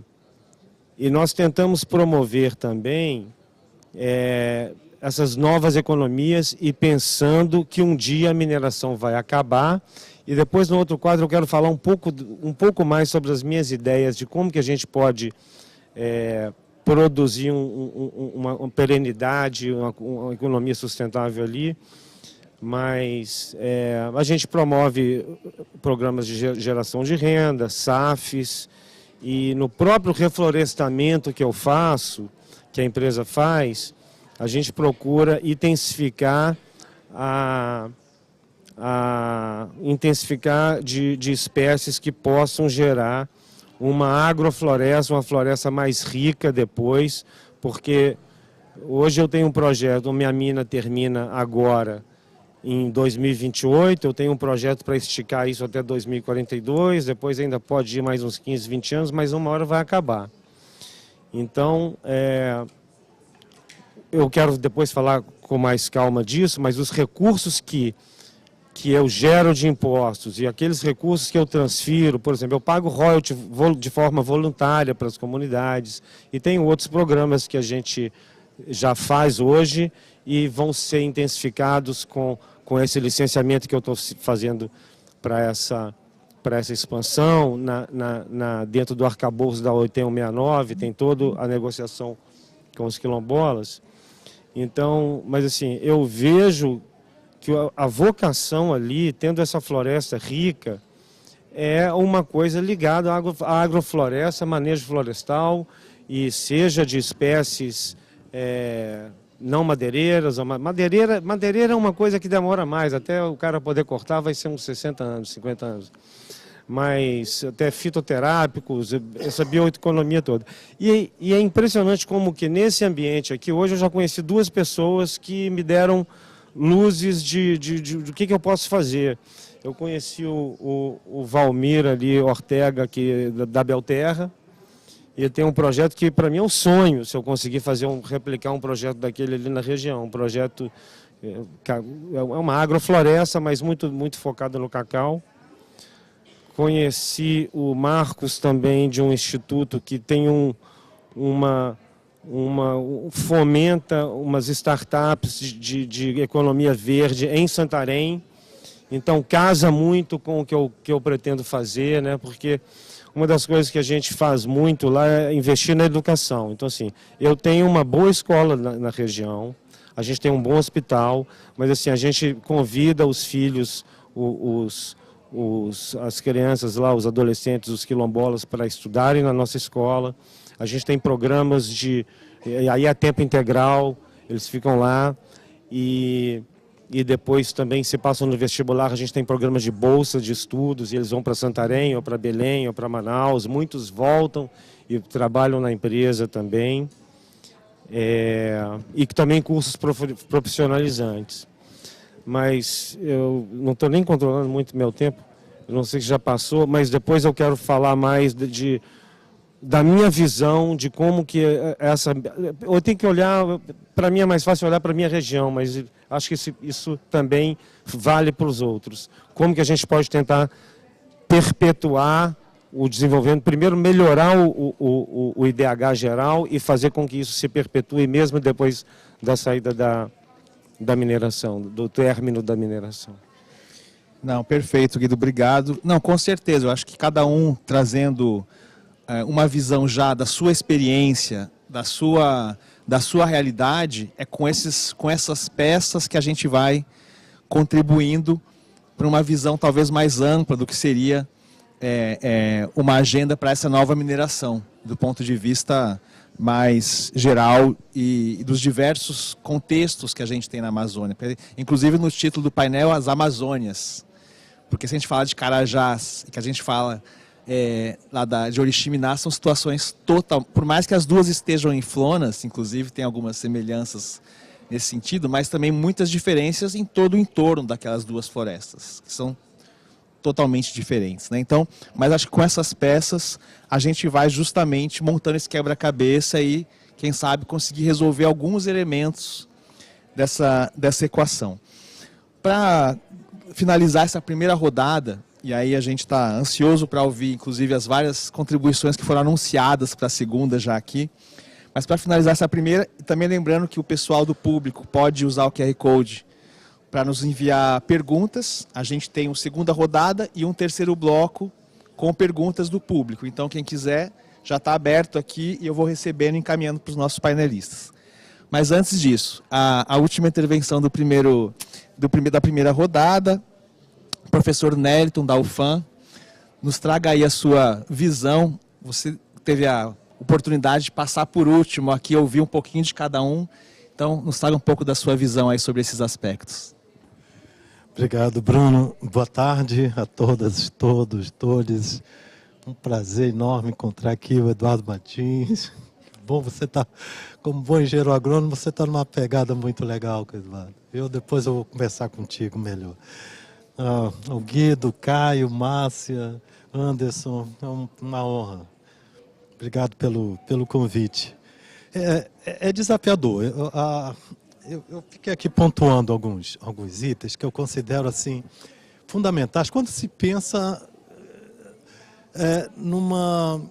nós tentamos promover também essas novas economias e pensando que um dia a mineração vai acabar. E depois, no outro quadro, eu quero falar um pouco mais sobre as minhas ideias de como que a gente pode produzir uma perenidade, uma economia sustentável ali. Mas a gente promove programas de geração de renda, SAFs, e no próprio reflorestamento que eu faço, que a empresa faz, a gente procura intensificar de espécies que possam gerar uma agrofloresta, uma floresta mais rica depois, porque hoje eu tenho um projeto, minha mina termina agora, em 2028, eu tenho um projeto para esticar isso até 2042, depois ainda pode ir mais uns 15, 20 anos, mas uma hora vai acabar. Então, eu quero depois falar com mais calma disso, mas os recursos que eu gero de impostos e aqueles recursos que eu transfiro, por exemplo, eu pago royalty de forma voluntária para as comunidades e tem outros programas que a gente já faz hoje e vão ser intensificados com esse licenciamento que eu estou fazendo para essa expansão dentro do arcabouço da 8169, tem toda a negociação com os quilombolas. Então, mas assim, eu vejo que a vocação ali, tendo essa floresta rica, é uma coisa ligada à agrofloresta, manejo florestal, e seja de espécies não madeireiras. Madeireira é uma coisa que demora mais, até o cara poder cortar vai ser uns 60 anos, 50 anos. Mas até fitoterápicos, essa bioeconomia toda. E é impressionante como que nesse ambiente aqui, hoje eu já conheci 2 pessoas que me deram luzes do que eu posso fazer. Eu conheci o Valmir ali, Ortega, da Belterra, e ele tem um projeto que para mim é um sonho, se eu conseguir replicar um projeto daquele ali na região. Um projeto, é uma agrofloresta, mas muito, muito focada no cacau. Conheci o Marcos também, de um instituto que tem fomenta umas startups de economia verde em Santarém. Então casa muito com o que eu pretendo fazer, né? Porque uma das coisas que a gente faz muito lá é investir na educação. Então assim, eu tenho uma boa escola na região, a gente tem um bom hospital, mas assim, a gente convida os filhos, as crianças lá, os adolescentes, os quilombolas, para estudarem na nossa escola. A gente tem programas aí é tempo integral, eles ficam lá e depois também se passam no vestibular, a gente tem programas de bolsa de estudos e eles vão para Santarém, ou para Belém, ou para Manaus. Muitos voltam e trabalham na empresa também. E também cursos profissionalizantes. Mas eu não estou nem controlando muito meu tempo, eu não sei se já passou, mas depois eu quero falar mais da minha visão de como que eu tenho que olhar, para mim é mais fácil olhar para a minha região, mas acho que isso também vale para os outros. Como que a gente pode tentar perpetuar o desenvolvimento, primeiro melhorar o IDH geral e fazer com que isso se perpetue mesmo depois da saída da mineração, do término da mineração. Não, perfeito, Guido, obrigado. Não, com certeza, eu acho que cada um trazendo uma visão já da sua experiência, da sua realidade, é com essas peças que a gente vai contribuindo para uma visão talvez mais ampla do que seria uma agenda para essa nova mineração, do ponto de vista mais geral e dos diversos contextos que a gente tem na Amazônia. Inclusive no título do painel, as Amazônias. Porque se a gente fala de Carajás, que a gente fala lá de Oriximiná, são situações por mais que as duas estejam em flonas, inclusive tem algumas semelhanças nesse sentido, mas também muitas diferenças em todo o entorno daquelas duas florestas, que são totalmente diferentes, né? Então, mas acho que com essas peças a gente vai justamente montando esse quebra-cabeça e, quem sabe, conseguir resolver alguns elementos dessa equação. Para finalizar essa primeira rodada, e aí a gente está ansioso para ouvir, inclusive, as várias contribuições que foram anunciadas para a segunda já aqui, mas para finalizar essa primeira, também lembrando que o pessoal do público pode usar o QR Code para nos enviar perguntas. A gente tem uma segunda rodada e um terceiro bloco com perguntas do público. Então, quem quiser, já está aberto aqui e eu vou recebendo e encaminhando para os nossos painelistas. Mas antes disso, a última intervenção da primeira rodada, o professor Neliton, da UFAM, nos traga aí a sua visão. Você teve a oportunidade de passar por último aqui, ouvir um pouquinho de cada um. Então, nos traga um pouco da sua visão aí sobre esses aspectos. Obrigado, Bruno. Boa tarde a todas, todos, todes. Um prazer enorme encontrar aqui o Eduardo Martins, bom, você está, como bom engenheiro agrônomo, você está numa pegada muito legal, Eduardo. Depois eu vou conversar contigo melhor. O Guido, Caio, Márcia, Anderson, é uma honra. Obrigado pelo convite. É desafiador. Eu fiquei aqui pontuando alguns itens que eu considero assim fundamentais quando se pensa numa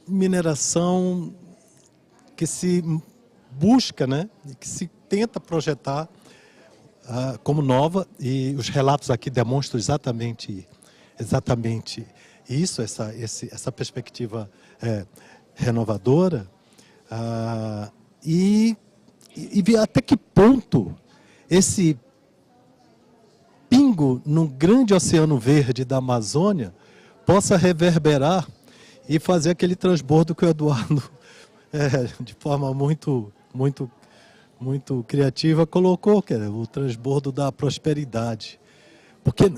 mineração que se busca, né, que se tenta projetar como nova, e os relatos aqui demonstram exatamente isso, essa perspectiva renovadora, e ver até que ponto esse pingo no grande oceano verde da Amazônia possa reverberar e fazer aquele transbordo que o Eduardo, de forma muito criativa, colocou, que é o transbordo da prosperidade. Porque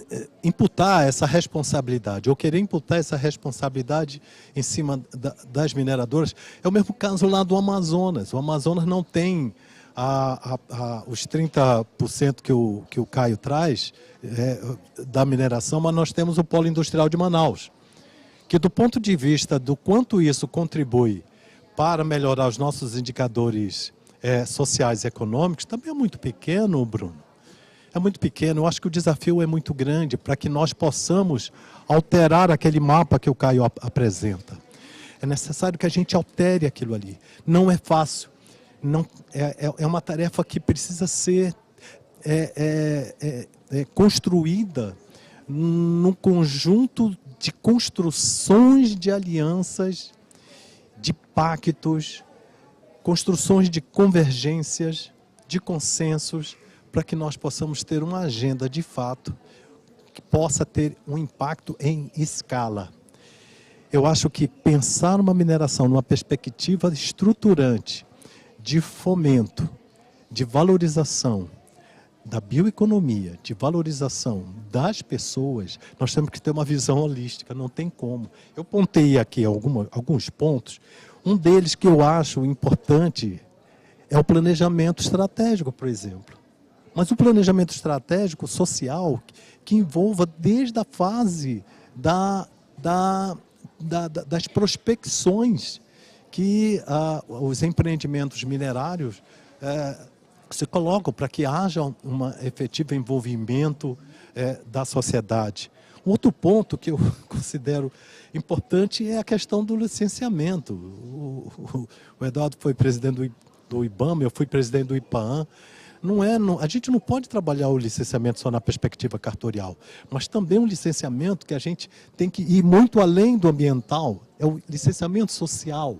imputar essa responsabilidade, ou querer imputar essa responsabilidade em cima das mineradoras, é o mesmo caso lá do Amazonas. O Amazonas não tem os 30% que o Caio traz da mineração, mas nós temos o polo industrial de Manaus, que do ponto de vista do quanto isso contribui para melhorar os nossos indicadores sociais e econômicos, também é muito pequeno, Bruno. É muito pequeno. Eu acho que o desafio é muito grande para que nós possamos alterar aquele mapa que o Caio apresenta. É necessário que a gente altere aquilo ali. Não é fácil. Não, é uma tarefa que precisa ser construída num conjunto de construções de alianças, de pactos, construções de convergências, de consensos, para que nós possamos ter uma agenda de fato que possa ter um impacto em escala. Eu acho que pensar uma mineração numa perspectiva estruturante de fomento, de valorização da bioeconomia, de valorização das pessoas, nós temos que ter uma visão holística, não tem como. Eu pontei aqui alguns pontos. Um deles que eu acho importante é o planejamento estratégico, por exemplo. Mas o planejamento estratégico social que envolva desde a fase das prospecções que os empreendimentos minerários se colocam para que haja um efetivo envolvimento da sociedade. Um outro ponto que eu considero importante é a questão do licenciamento. O Eduardo foi presidente do IBAMA, eu fui presidente do IPAAN. A gente não pode trabalhar o licenciamento só na perspectiva cartorial, mas também um licenciamento que a gente tem que ir muito além do ambiental, é o licenciamento social,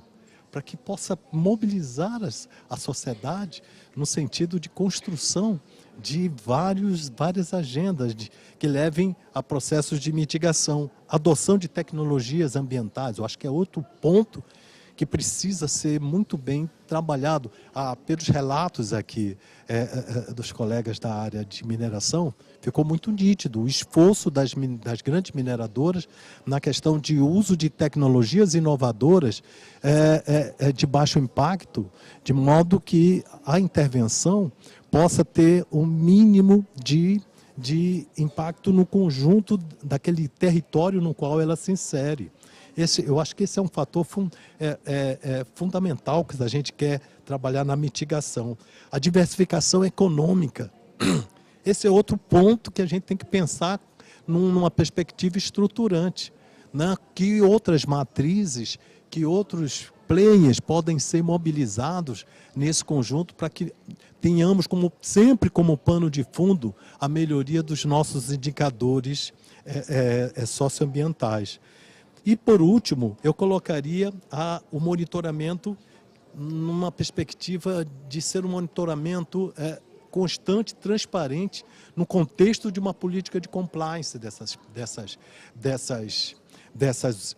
para que possa mobilizar a sociedade no sentido de construção de várias agendas que levem a processos de mitigação, adoção de tecnologias ambientais. Eu acho que é outro ponto que precisa ser muito bem trabalhado. Pelos relatos aqui dos colegas da área de mineração, ficou muito nítido o esforço das grandes mineradoras na questão de uso de tecnologias inovadoras de baixo impacto, de modo que a intervenção possa ter um mínimo de impacto no conjunto daquele território no qual ela se insere. Eu acho que esse é um fator fundamental que a gente quer trabalhar na mitigação. A diversificação econômica. Esse é outro ponto que a gente tem que pensar numa perspectiva estruturante, né? Que outras matrizes, que outros players podem ser mobilizados nesse conjunto para que tenhamos sempre como pano de fundo a melhoria dos nossos indicadores socioambientais. E, por último, eu colocaria o monitoramento numa perspectiva de ser um monitoramento constante, transparente, no contexto de uma política de compliance dessas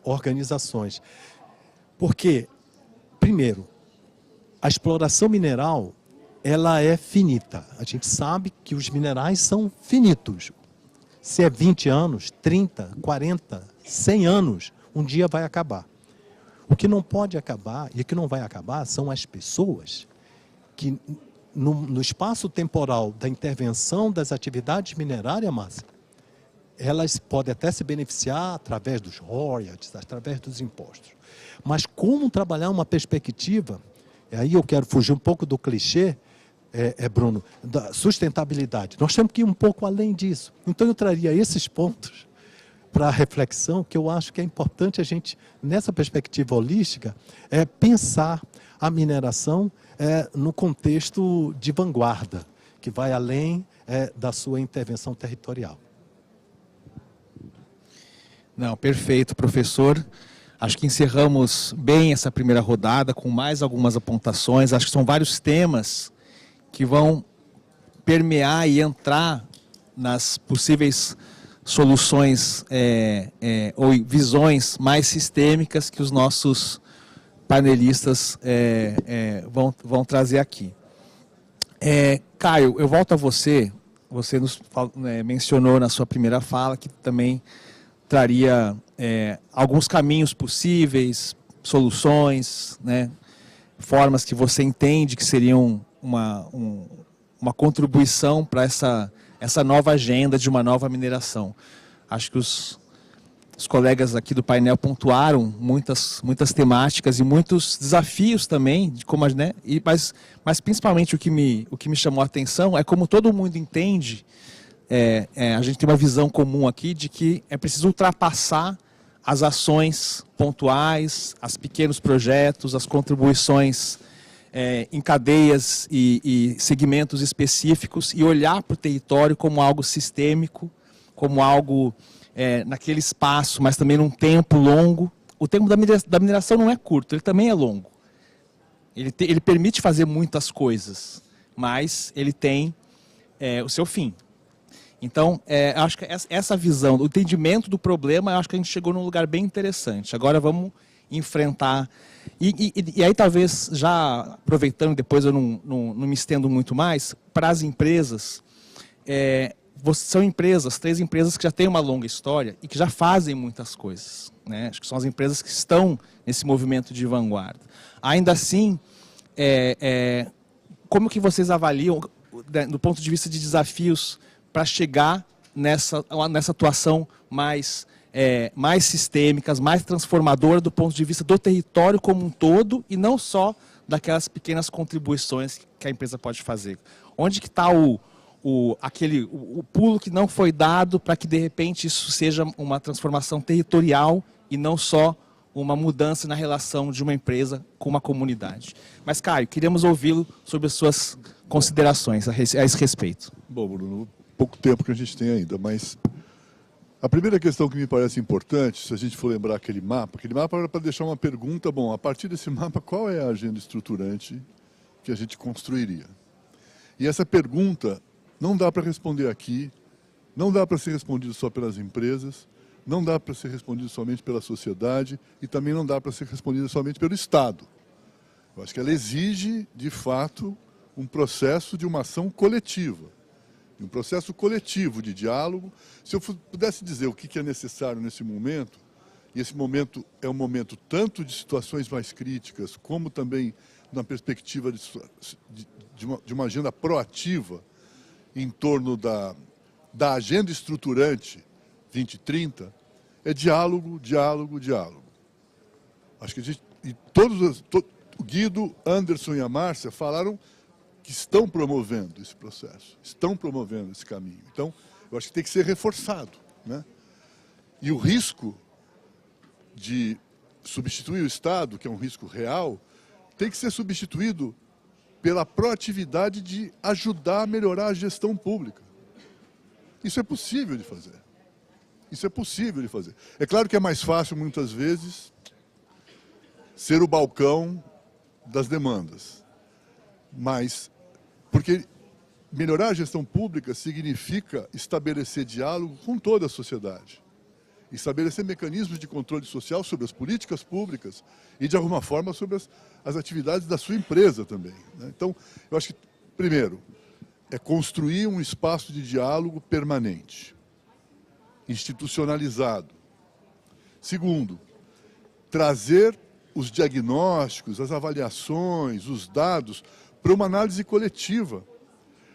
organizações. Porque, primeiro, a exploração mineral ela é finita. A gente sabe que os minerais são finitos. Se é 20 anos, 30, 40, 100 anos, um dia vai acabar. O que não pode acabar, e que não vai acabar, são as pessoas que, no espaço temporal da intervenção das atividades minerárias, Márcia, elas podem até se beneficiar através dos royalties, através dos impostos. Mas como trabalhar uma perspectiva, e aí eu quero fugir um pouco do clichê, Bruno, da sustentabilidade. Nós temos que ir um pouco além disso. Então eu traria esses pontos para a reflexão, que eu acho que é importante a gente, nessa perspectiva holística, pensar a mineração no contexto de vanguarda, que vai além da sua intervenção territorial. Não, perfeito, professor. Acho que encerramos bem essa primeira rodada, com mais algumas apontações. Acho que são vários temas que vão permear e entrar nas possíveis soluções ou visões mais sistêmicas que os nossos panelistas vão trazer aqui. Caio, eu volto a você. Você nos mencionou na sua primeira fala que também traria alguns caminhos possíveis, soluções, né, formas que você entende que seriam uma contribuição para essa nova agenda de uma nova mineração. Acho que os colegas aqui do painel pontuaram muitas temáticas e muitos desafios também, de como, né, mas principalmente o que me chamou a atenção é como todo mundo entende, a gente tem uma visão comum aqui de que é preciso ultrapassar as ações pontuais, os pequenos projetos, as contribuições em cadeias e segmentos específicos e olhar para o território como algo sistêmico, como algo naquele espaço, mas também num tempo longo. O tempo da mineração não é curto, ele também é longo. Ele permite fazer muitas coisas, mas ele tem o seu fim. Então, acho que essa visão, o entendimento do problema, acho que a gente chegou num lugar bem interessante. Agora vamos enfrentar. E aí talvez, já aproveitando, depois eu não me estendo muito mais, para as empresas, são empresas, 3 empresas que já têm uma longa história e que já fazem muitas coisas, né? Acho que são as empresas que estão nesse movimento de vanguarda. Ainda assim, como que vocês avaliam, do ponto de vista de desafios, para chegar nessa atuação mais sistêmicas, mais transformadora do ponto de vista do território como um todo e não só daquelas pequenas contribuições que a empresa pode fazer? Onde que está o pulo que não foi dado para que de repente isso seja uma transformação territorial e não só uma mudança na relação de uma empresa com uma comunidade? Mas, Caio, queríamos ouvi-lo sobre as suas considerações a esse respeito. Bom, Bruno, pouco tempo que a gente tem ainda, mas a primeira questão que me parece importante, se a gente for lembrar aquele mapa era para deixar uma pergunta, bom, a partir desse mapa, qual é a agenda estruturante que a gente construiria? E essa pergunta não dá para responder aqui, não dá para ser respondido só pelas empresas, não dá para ser respondido somente pela sociedade e também não dá para ser respondida somente pelo Estado. Eu acho que ela exige, de fato, um processo de uma ação coletiva. Um processo coletivo de diálogo. Se eu pudesse dizer o que é necessário nesse momento, e esse momento é um momento tanto de situações mais críticas, como também na perspectiva de uma agenda proativa em torno da agenda estruturante 2030, é diálogo, diálogo, diálogo. Acho que o Guido, Anderson e a Márcia falaram que estão promovendo esse processo, estão promovendo esse caminho. Então, eu acho que tem que ser reforçado, né? E o risco de substituir o Estado, que é um risco real, tem que ser substituído pela proatividade de ajudar a melhorar a gestão pública. Isso é possível de fazer. Isso é possível de fazer. É claro que é mais fácil, muitas vezes, ser o balcão das demandas. Mas, porque melhorar a gestão pública significa estabelecer diálogo com toda a sociedade. Estabelecer mecanismos de controle social sobre as políticas públicas e, de alguma forma, sobre as atividades da sua empresa também, né? Então, eu acho que, primeiro, é construir um espaço de diálogo permanente, institucionalizado. Segundo, trazer os diagnósticos, as avaliações, os dados para uma análise coletiva.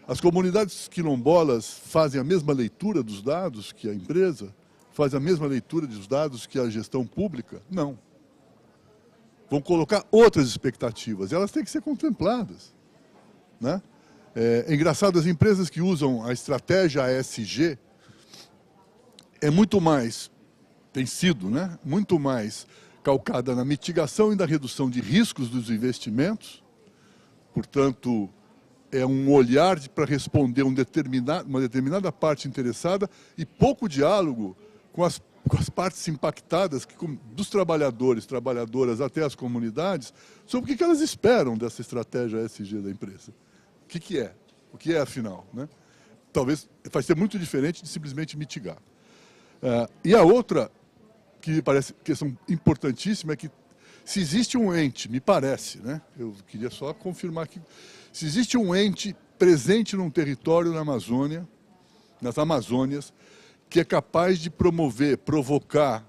As comunidades quilombolas fazem a mesma leitura dos dados que a empresa? Fazem a mesma leitura dos dados que a gestão pública? Não. Vão colocar outras expectativas, elas têm que ser contempladas, né? É engraçado, as empresas que usam a estratégia ASG é muito mais, tem sido, né, muito mais calcada na mitigação e na redução de riscos dos investimentos. Portanto, é um olhar para responder uma determinada parte interessada e pouco diálogo com as partes impactadas, dos trabalhadores, trabalhadoras até as comunidades, sobre o que elas esperam dessa estratégia ESG da empresa. O que é? O que é, afinal, né? Talvez vai ser muito diferente de simplesmente mitigar. E a outra, que me parece questão importantíssima, é que se existe um ente, me parece, né? Eu queria só confirmar que se existe um ente presente num território na Amazônia, nas Amazônias, que é capaz de provocar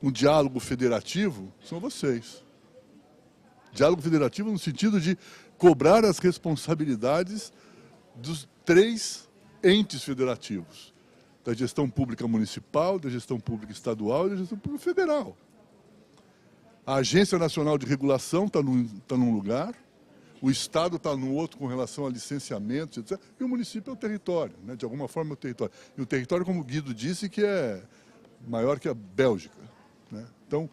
um diálogo federativo, são vocês. Diálogo federativo no sentido de cobrar as responsabilidades dos 3 entes federativos, da gestão pública municipal, da gestão pública estadual e da gestão pública federal. A Agência Nacional de Regulação está num lugar, o Estado está no outro com relação a licenciamentos, etc. E o município é o território, né? De alguma forma é o território. E o território, como o Guido disse, que é maior que a Bélgica, né? Então,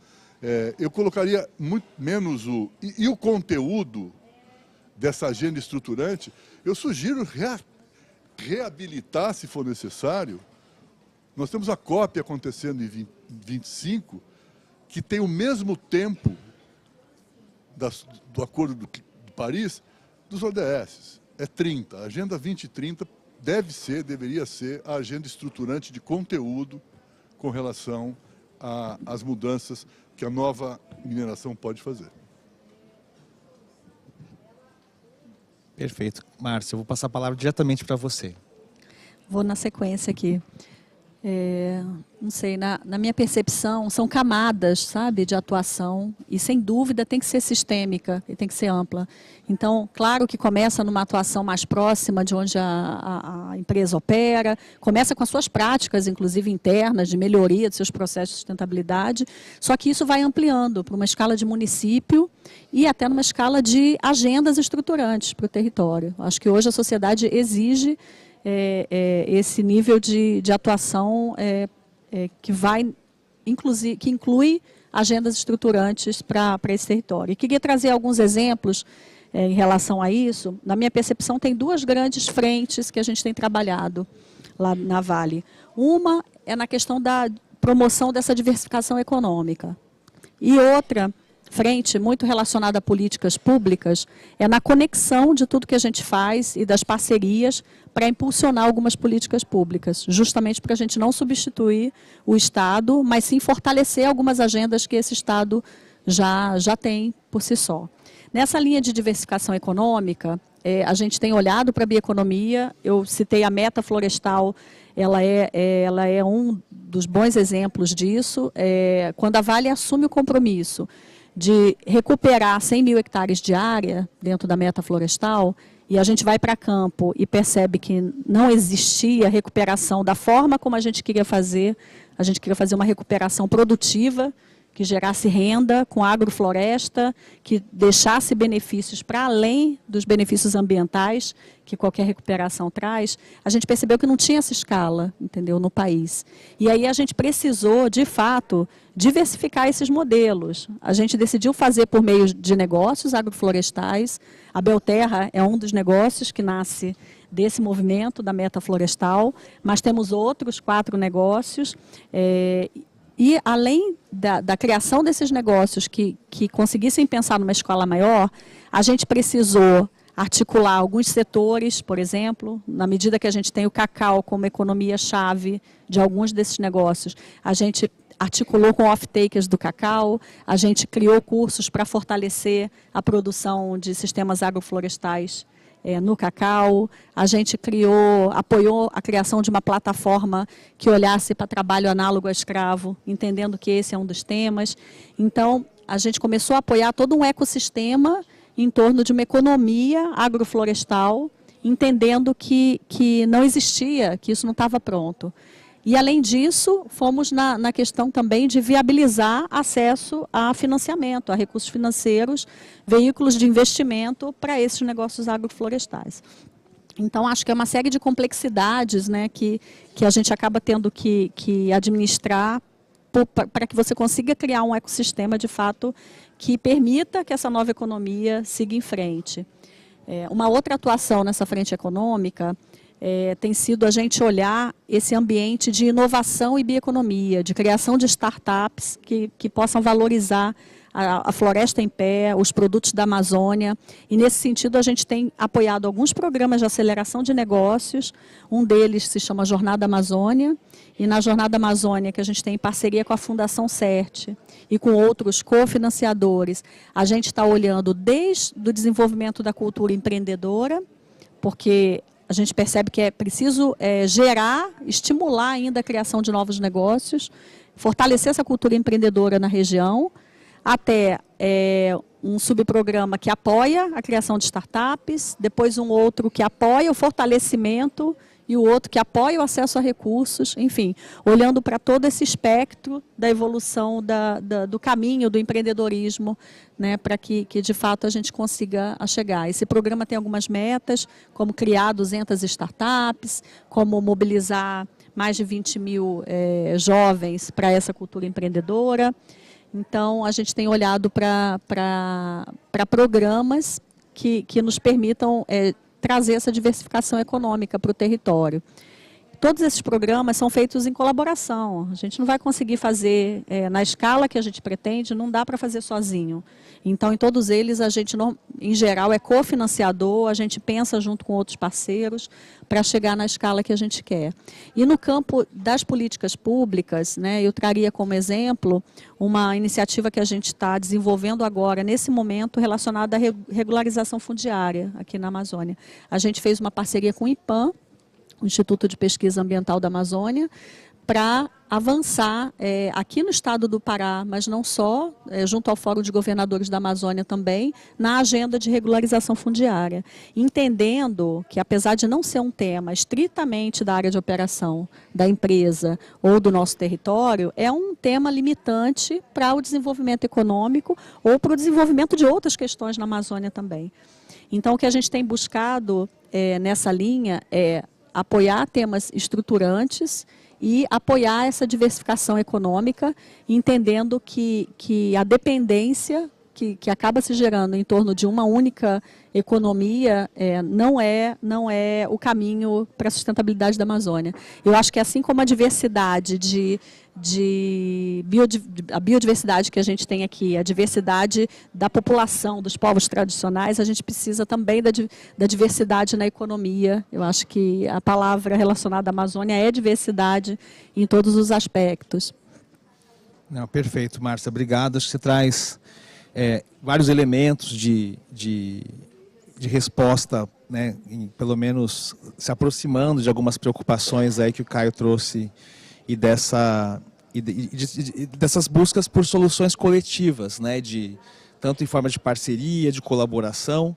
eu colocaria muito menos o... E o conteúdo dessa agenda estruturante, eu sugiro reabilitar, se for necessário. Nós temos a COP acontecendo em 25, que tem o mesmo tempo do Acordo de Paris dos ODS. É 30. A Agenda 2030 deveria ser a agenda estruturante de conteúdo com relação às mudanças que a nova mineração pode fazer. Perfeito. Márcia, eu vou passar a palavra diretamente para você. Vou na sequência aqui. Não sei, na minha percepção, são camadas, sabe, de atuação e, sem dúvida, tem que ser sistêmica e tem que ser ampla. Então, claro que começa numa atuação mais próxima de onde a empresa opera, começa com as suas práticas, inclusive internas, de melhoria dos seus processos de sustentabilidade, só que isso vai ampliando para uma escala de município e até numa escala de agendas estruturantes para o território. Acho que hoje a sociedade exige esse nível de atuação que inclui agendas estruturantes para esse território. E queria trazer alguns exemplos em relação a isso. Na minha percepção, tem 2 grandes frentes que a gente tem trabalhado lá na Vale. Uma é na questão da promoção dessa diversificação econômica. E outra frente, muito relacionada a políticas públicas, é na conexão de tudo que a gente faz e das parcerias para impulsionar algumas políticas públicas, justamente para a gente não substituir o Estado, mas sim fortalecer algumas agendas que esse Estado já tem por si só. Nessa linha de diversificação econômica, a gente tem olhado para a bioeconomia. Eu citei a meta florestal, ela é um dos bons exemplos disso. Quando a Vale assume o compromisso de recuperar 100 mil hectares de área dentro da meta florestal, e a gente vai para campo e percebe que não existia recuperação da forma como a gente queria fazer uma recuperação produtiva, que gerasse renda com agrofloresta, que deixasse benefícios para além dos benefícios ambientais que qualquer recuperação traz. A gente percebeu que não tinha essa escala, entendeu, no país. E aí a gente precisou, de fato, diversificar esses modelos. A gente decidiu fazer por meio de negócios agroflorestais. A Belterra é um dos negócios que nasce desse movimento da meta florestal, mas temos outros 4 negócios. E, além da criação desses negócios que conseguissem pensar numa escala maior, a gente precisou articular alguns setores, por exemplo, na medida que a gente tem o cacau como economia-chave de alguns desses negócios, a gente articulou com off-takers do cacau, a gente criou cursos para fortalecer a produção de sistemas agroflorestais no cacau, a gente apoiou a criação de uma plataforma que olhasse para trabalho análogo a escravo, entendendo que esse é um dos temas. Então, a gente começou a apoiar todo um ecossistema em torno de uma economia agroflorestal, entendendo que não existia, que isso não estava pronto. E, além disso, fomos na questão também de viabilizar acesso a financiamento, a recursos financeiros, veículos de investimento para esses negócios agroflorestais. Então, acho que é uma série de complexidades, né, que a gente acaba tendo que administrar para que você consiga criar um ecossistema, de fato, que permita que essa nova economia siga em frente. Uma outra atuação nessa frente econômica tem sido a gente olhar esse ambiente de inovação e bioeconomia, de criação de startups que possam valorizar a floresta em pé, os produtos da Amazônia. E, nesse sentido, a gente tem apoiado alguns programas de aceleração de negócios. Um deles se chama Jornada Amazônia. E, na Jornada Amazônia, que a gente tem em parceria com a Fundação CERT e com outros cofinanciadores, a gente está olhando desde o desenvolvimento da cultura empreendedora, porque a gente percebe que é preciso gerar, estimular ainda a criação de novos negócios, fortalecer essa cultura empreendedora na região, até um subprograma que apoia a criação de startups, depois um outro que apoia o fortalecimento e o outro que apoia o acesso a recursos, enfim, olhando para todo esse espectro da evolução do caminho do empreendedorismo, né, para que de fato a gente consiga chegar. Esse programa tem algumas metas, como criar 200 startups, como mobilizar mais de 20 mil jovens para essa cultura empreendedora. Então, a gente tem olhado para programas que nos permitam trazer essa diversificação econômica para o território. Todos esses programas são feitos em colaboração. A gente não vai conseguir fazer na escala que a gente pretende, não dá para fazer sozinho. Então, em todos eles, a gente, em geral, é cofinanciador, a gente pensa junto com outros parceiros para chegar na escala que a gente quer. E no campo das políticas públicas, né, eu traria como exemplo uma iniciativa que a gente está desenvolvendo agora, nesse momento, relacionada à regularização fundiária aqui na Amazônia. A gente fez uma parceria com o IPAM, o Instituto de Pesquisa Ambiental da Amazônia, para avançar aqui no estado do Pará, mas não só, junto ao Fórum de Governadores da Amazônia também, na agenda de regularização fundiária, entendendo que, apesar de não ser um tema estritamente da área de operação da empresa ou do nosso território, é um tema limitante para o desenvolvimento econômico ou para o desenvolvimento de outras questões na Amazônia também. Então, o que a gente tem buscado nessa linha é apoiar temas estruturantes e apoiar essa diversificação econômica, entendendo que a dependência que acaba se gerando em torno de uma única economia não é o caminho para a sustentabilidade da Amazônia. Eu acho que, assim como a diversidade a biodiversidade que a gente tem aqui, a diversidade da população, dos povos tradicionais, a gente precisa também da diversidade na economia. Eu acho que a palavra relacionada à Amazônia é diversidade em todos os aspectos. Não, perfeito, Márcia, obrigado. Acho que você traz vários elementos de resposta, né, pelo menos se aproximando de algumas preocupações aí que o Caio trouxe e dessas buscas por soluções coletivas, né, tanto em forma de parceria, de colaboração.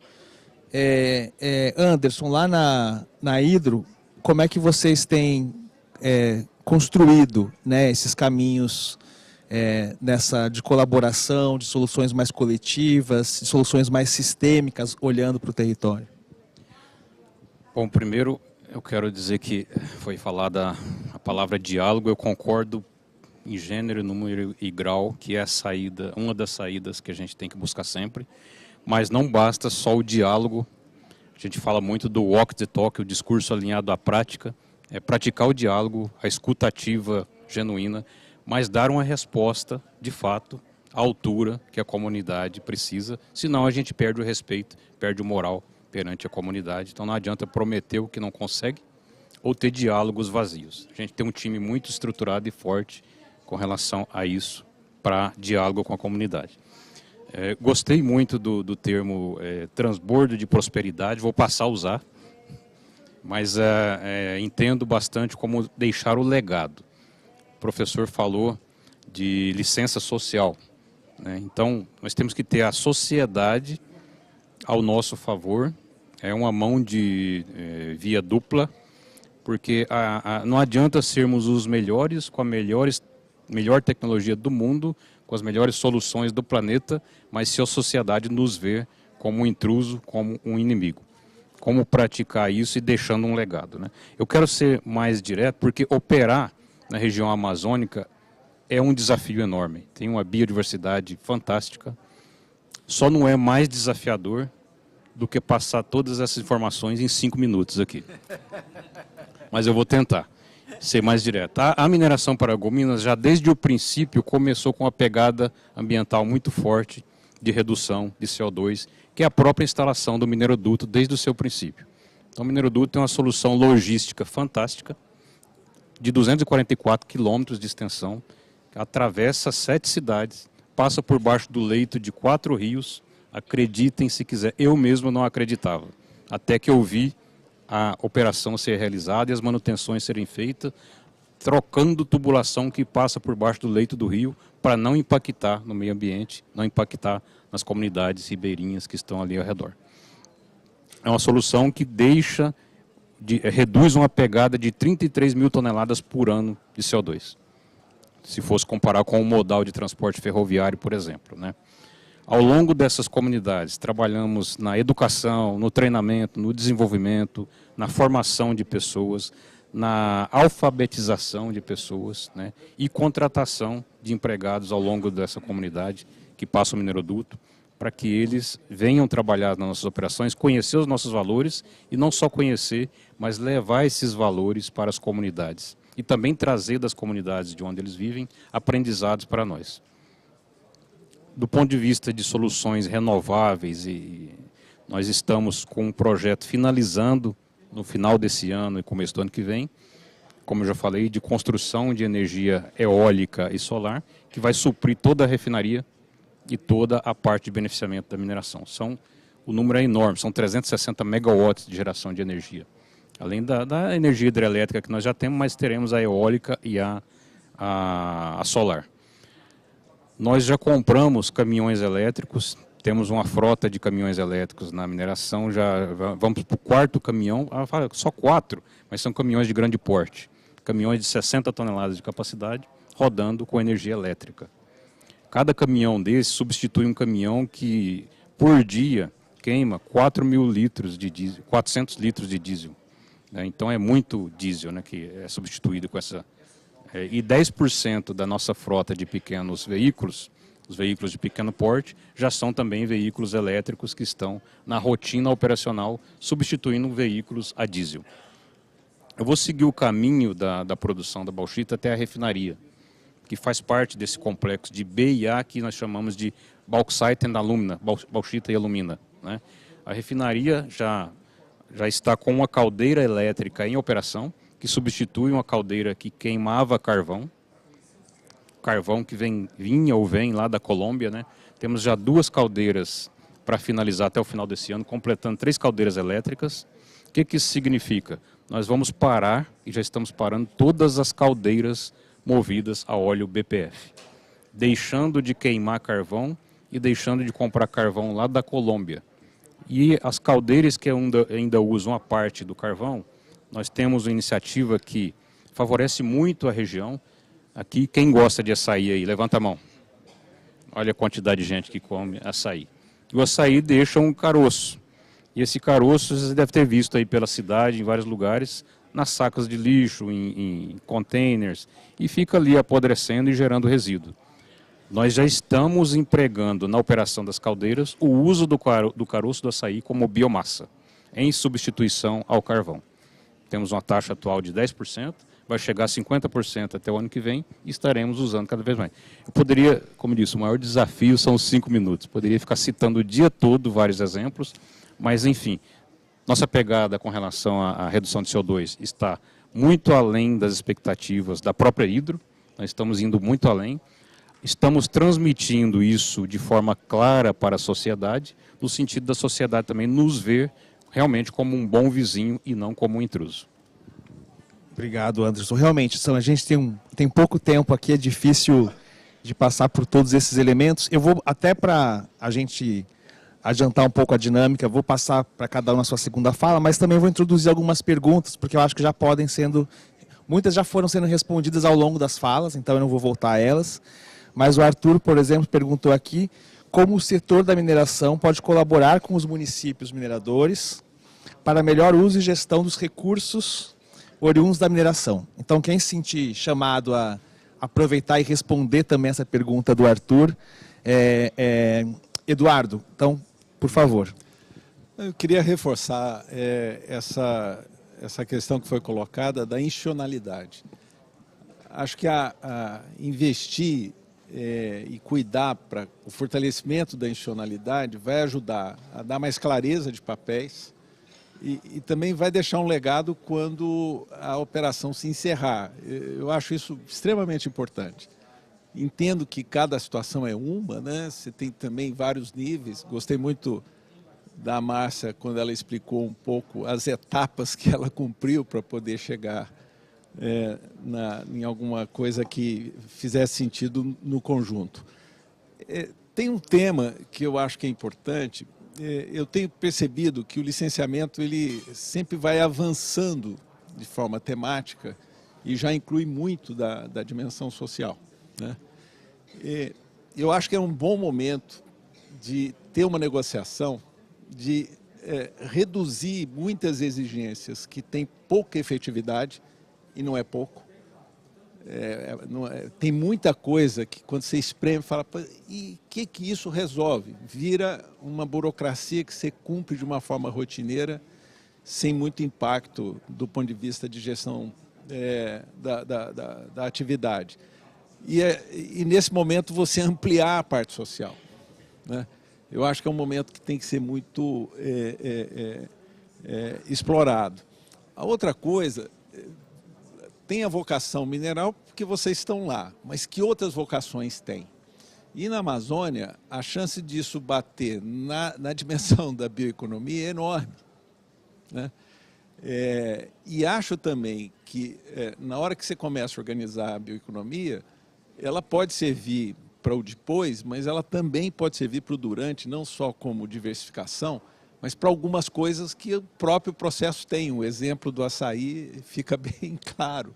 Anderson, lá na Hidro, como é que vocês têm construído, né, esses caminhos de colaboração, de soluções mais coletivas, de soluções mais sistêmicas, olhando para o território? Bom, primeiro eu quero dizer que foi falada a palavra diálogo, eu concordo em gênero, número e grau, que é uma das saídas que a gente tem que buscar sempre, mas não basta só o diálogo. A gente fala muito do walk the talk, o discurso alinhado à prática, praticar o diálogo, a escuta ativa genuína, mas dar uma resposta, de fato, à altura que a comunidade precisa, senão a gente perde o respeito, perde o moral perante a comunidade. Então não adianta prometer o que não consegue ou ter diálogos vazios. A gente tem um time muito estruturado e forte com relação a isso, para diálogo com a comunidade. Gostei muito do termo transbordo de prosperidade, vou passar a usar, mas entendo bastante como deixar o legado. O professor falou de licença social. né? Então, nós temos que ter a sociedade ao nosso favor. É uma mão de via dupla, porque não adianta sermos os melhores, com a melhor tecnologia do mundo, com as melhores soluções do planeta, mas se a sociedade nos vê como um intruso, como um inimigo. Como praticar isso e deixando um legado, né? Eu quero ser mais direto, porque operar na região amazônica é um desafio enorme. Tem uma biodiversidade fantástica, só não é mais desafiador do que passar todas essas informações em 5 minutos aqui. Mas eu vou tentar ser mais direto. A mineração Paragominas, já desde o princípio, começou com uma pegada ambiental muito forte de redução de CO2, que é a própria instalação do mineroduto desde o seu princípio. Então, o mineroduto é uma solução logística fantástica, de 244 quilômetros de extensão, que atravessa 7 cidades, passa por baixo do leito de 4 rios. Acreditem se quiser, eu mesmo não acreditava, até que eu vi a operação ser realizada e as manutenções serem feitas, trocando tubulação que passa por baixo do leito do rio para não impactar no meio ambiente, não impactar nas comunidades ribeirinhas que estão ali ao redor. É uma solução que reduz uma pegada de 33 mil toneladas por ano de CO2, se fosse comparar com o modal de transporte ferroviário, por exemplo, né? Ao longo dessas comunidades, trabalhamos na educação, no treinamento, no desenvolvimento, na formação de pessoas, na alfabetização de pessoas, né, e contratação de empregados ao longo dessa comunidade que passa o mineroduto, para que eles venham trabalhar nas nossas operações, conhecer os nossos valores e não só conhecer, mas levar esses valores para as comunidades e também trazer das comunidades de onde eles vivem aprendizados para nós. Do ponto de vista de soluções renováveis, e nós estamos com um projeto finalizando no final desse ano e começo do ano que vem, como eu já falei, de construção de energia eólica e solar, que vai suprir toda a refinaria e toda a parte de beneficiamento da mineração. O número é enorme, são 360 megawatts de geração de energia. Além da energia hidrelétrica que nós já temos, mas teremos a eólica e a solar. Nós já compramos caminhões elétricos, temos uma frota de caminhões elétricos na mineração, já vamos para o 4º caminhão, só 4, mas são caminhões de grande porte, caminhões de 60 toneladas de capacidade, rodando com energia elétrica. Cada caminhão desse substitui um caminhão que, por dia, queima 4.000 litros de diesel, 400 litros de diesel, né? Então é muito diesel, né, que é substituído com essa... E 10% da nossa frota de pequenos veículos, os veículos de pequeno porte, já são também veículos elétricos que estão na rotina operacional, substituindo veículos a diesel. Eu vou seguir o caminho da produção da bauxita até a refinaria, que faz parte desse complexo de B e A que nós chamamos de Bauxite and Alumina, bauxita e alumina, né? A refinaria já está com uma caldeira elétrica em operação, que substitui uma caldeira que queimava carvão que vinha ou vem lá da Colômbia, né? Temos já 2 caldeiras para finalizar até o final desse ano, completando 3 caldeiras elétricas. O que isso significa? Nós vamos parar, e já estamos parando, todas as caldeiras movidas a óleo BPF, deixando de queimar carvão e deixando de comprar carvão lá da Colômbia. E as caldeiras que ainda usam a parte do carvão, nós temos uma iniciativa que favorece muito a região. Aqui, quem gosta de açaí aí? Levanta a mão. Olha a quantidade de gente que come açaí. E o açaí deixa um caroço. E esse caroço você deve ter visto aí pela cidade, em vários lugares, nas sacas de lixo, em containers, e fica ali apodrecendo e gerando resíduo. Nós já estamos empregando na operação das caldeiras o uso do caroço do açaí como biomassa, em substituição ao carvão. Temos uma taxa atual de 10%, vai chegar a 50% até o ano que vem e estaremos usando cada vez mais. Eu poderia, como disse, o maior desafio são os 5 minutos. Poderia ficar citando o dia todo vários exemplos, mas enfim, nossa pegada com relação à redução de CO2 está muito além das expectativas da própria Hidro, nós estamos indo muito além. Estamos transmitindo isso de forma clara para a sociedade, no sentido da sociedade também nos ver realmente como um bom vizinho e não como um intruso. Obrigado, Anderson. Realmente, a gente tem pouco tempo aqui, é difícil de passar por todos esses elementos. Eu vou, até para a gente adiantar um pouco a dinâmica, vou passar para cada um a sua segunda fala, mas também vou introduzir algumas perguntas, porque eu acho que já podem sendo... Muitas já foram sendo respondidas ao longo das falas, então eu não vou voltar a elas. Mas o Arthur, por exemplo, perguntou aqui como o setor da mineração pode colaborar com os municípios mineradores para melhor uso e gestão dos recursos oriundos da mineração. Então, quem se sentir chamado a aproveitar e responder também essa pergunta do Arthur, Eduardo, então, por favor. Eu queria reforçar essa questão que foi colocada da institucionalidade. Acho que investir e cuidar para o fortalecimento da institucionalidade vai ajudar a dar mais clareza de papéis e também vai deixar um legado quando a operação se encerrar. Eu acho isso extremamente importante. Entendo que cada situação é uma, né? Você tem também vários níveis. Gostei muito da Márcia quando ela explicou um pouco as etapas que ela cumpriu para poder chegar em alguma coisa que fizesse sentido no conjunto. Tem um tema que eu acho que é importante. Eu tenho percebido que o licenciamento ele sempre vai avançando de forma temática e já inclui muito da dimensão social, né? Eu acho que é um bom momento de ter uma negociação, de reduzir muitas exigências que têm pouca efetividade, e não é pouco. Tem muita coisa que quando você espreme, fala, e o que isso resolve? Vira uma burocracia que você cumpre de uma forma rotineira, sem muito impacto do ponto de vista de gestão da atividade. E nesse momento você ampliar a parte social, né? Eu acho que é um momento que tem que ser muito explorado. A outra coisa, tem a vocação mineral porque vocês estão lá, mas que outras vocações tem? E na Amazônia, a chance disso bater na dimensão da bioeconomia é enorme, né? E acho também que na hora que você começa a organizar a bioeconomia, ela pode servir para o depois, mas ela também pode servir para o durante, não só como diversificação, mas para algumas coisas que o próprio processo tem. O exemplo do açaí fica bem claro.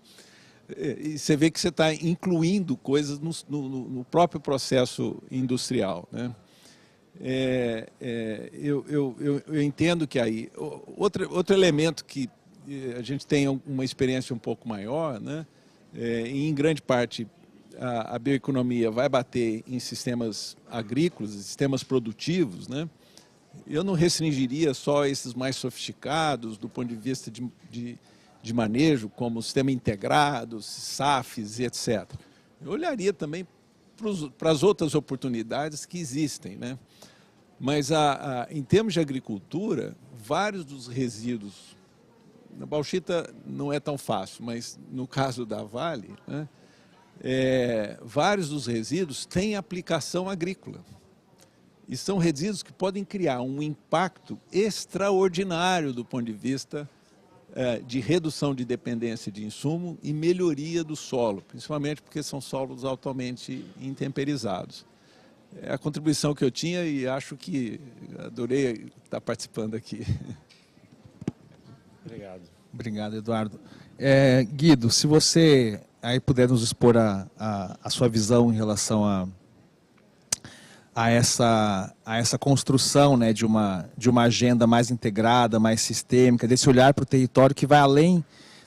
E você vê que você está incluindo coisas no próprio processo industrial, né? Eu entendo que aí... Outro elemento que a gente tem uma experiência um pouco maior, né? E em grande parte a bioeconomia vai bater em sistemas agrícolas, sistemas produtivos, né? Eu não restringiria só esses mais sofisticados do ponto de vista de manejo, como o sistema integrado, SAFs e etc. Eu olharia também para as outras oportunidades que existem, né? Mas em termos de agricultura, vários dos resíduos, na bauxita não é tão fácil, mas no caso da Vale, né, vários dos resíduos têm aplicação agrícola. E são resíduos que podem criar um impacto extraordinário do ponto de vista de redução de dependência de insumo e melhoria do solo, principalmente porque são solos altamente intemperizados. É a contribuição que eu tinha e acho que adorei estar participando aqui. Obrigado. Obrigado, Eduardo. Guido, se você aí puder nos expor a sua visão em relação a essa construção, né, de uma agenda mais integrada, mais sistêmica, desse olhar para o território que vai além,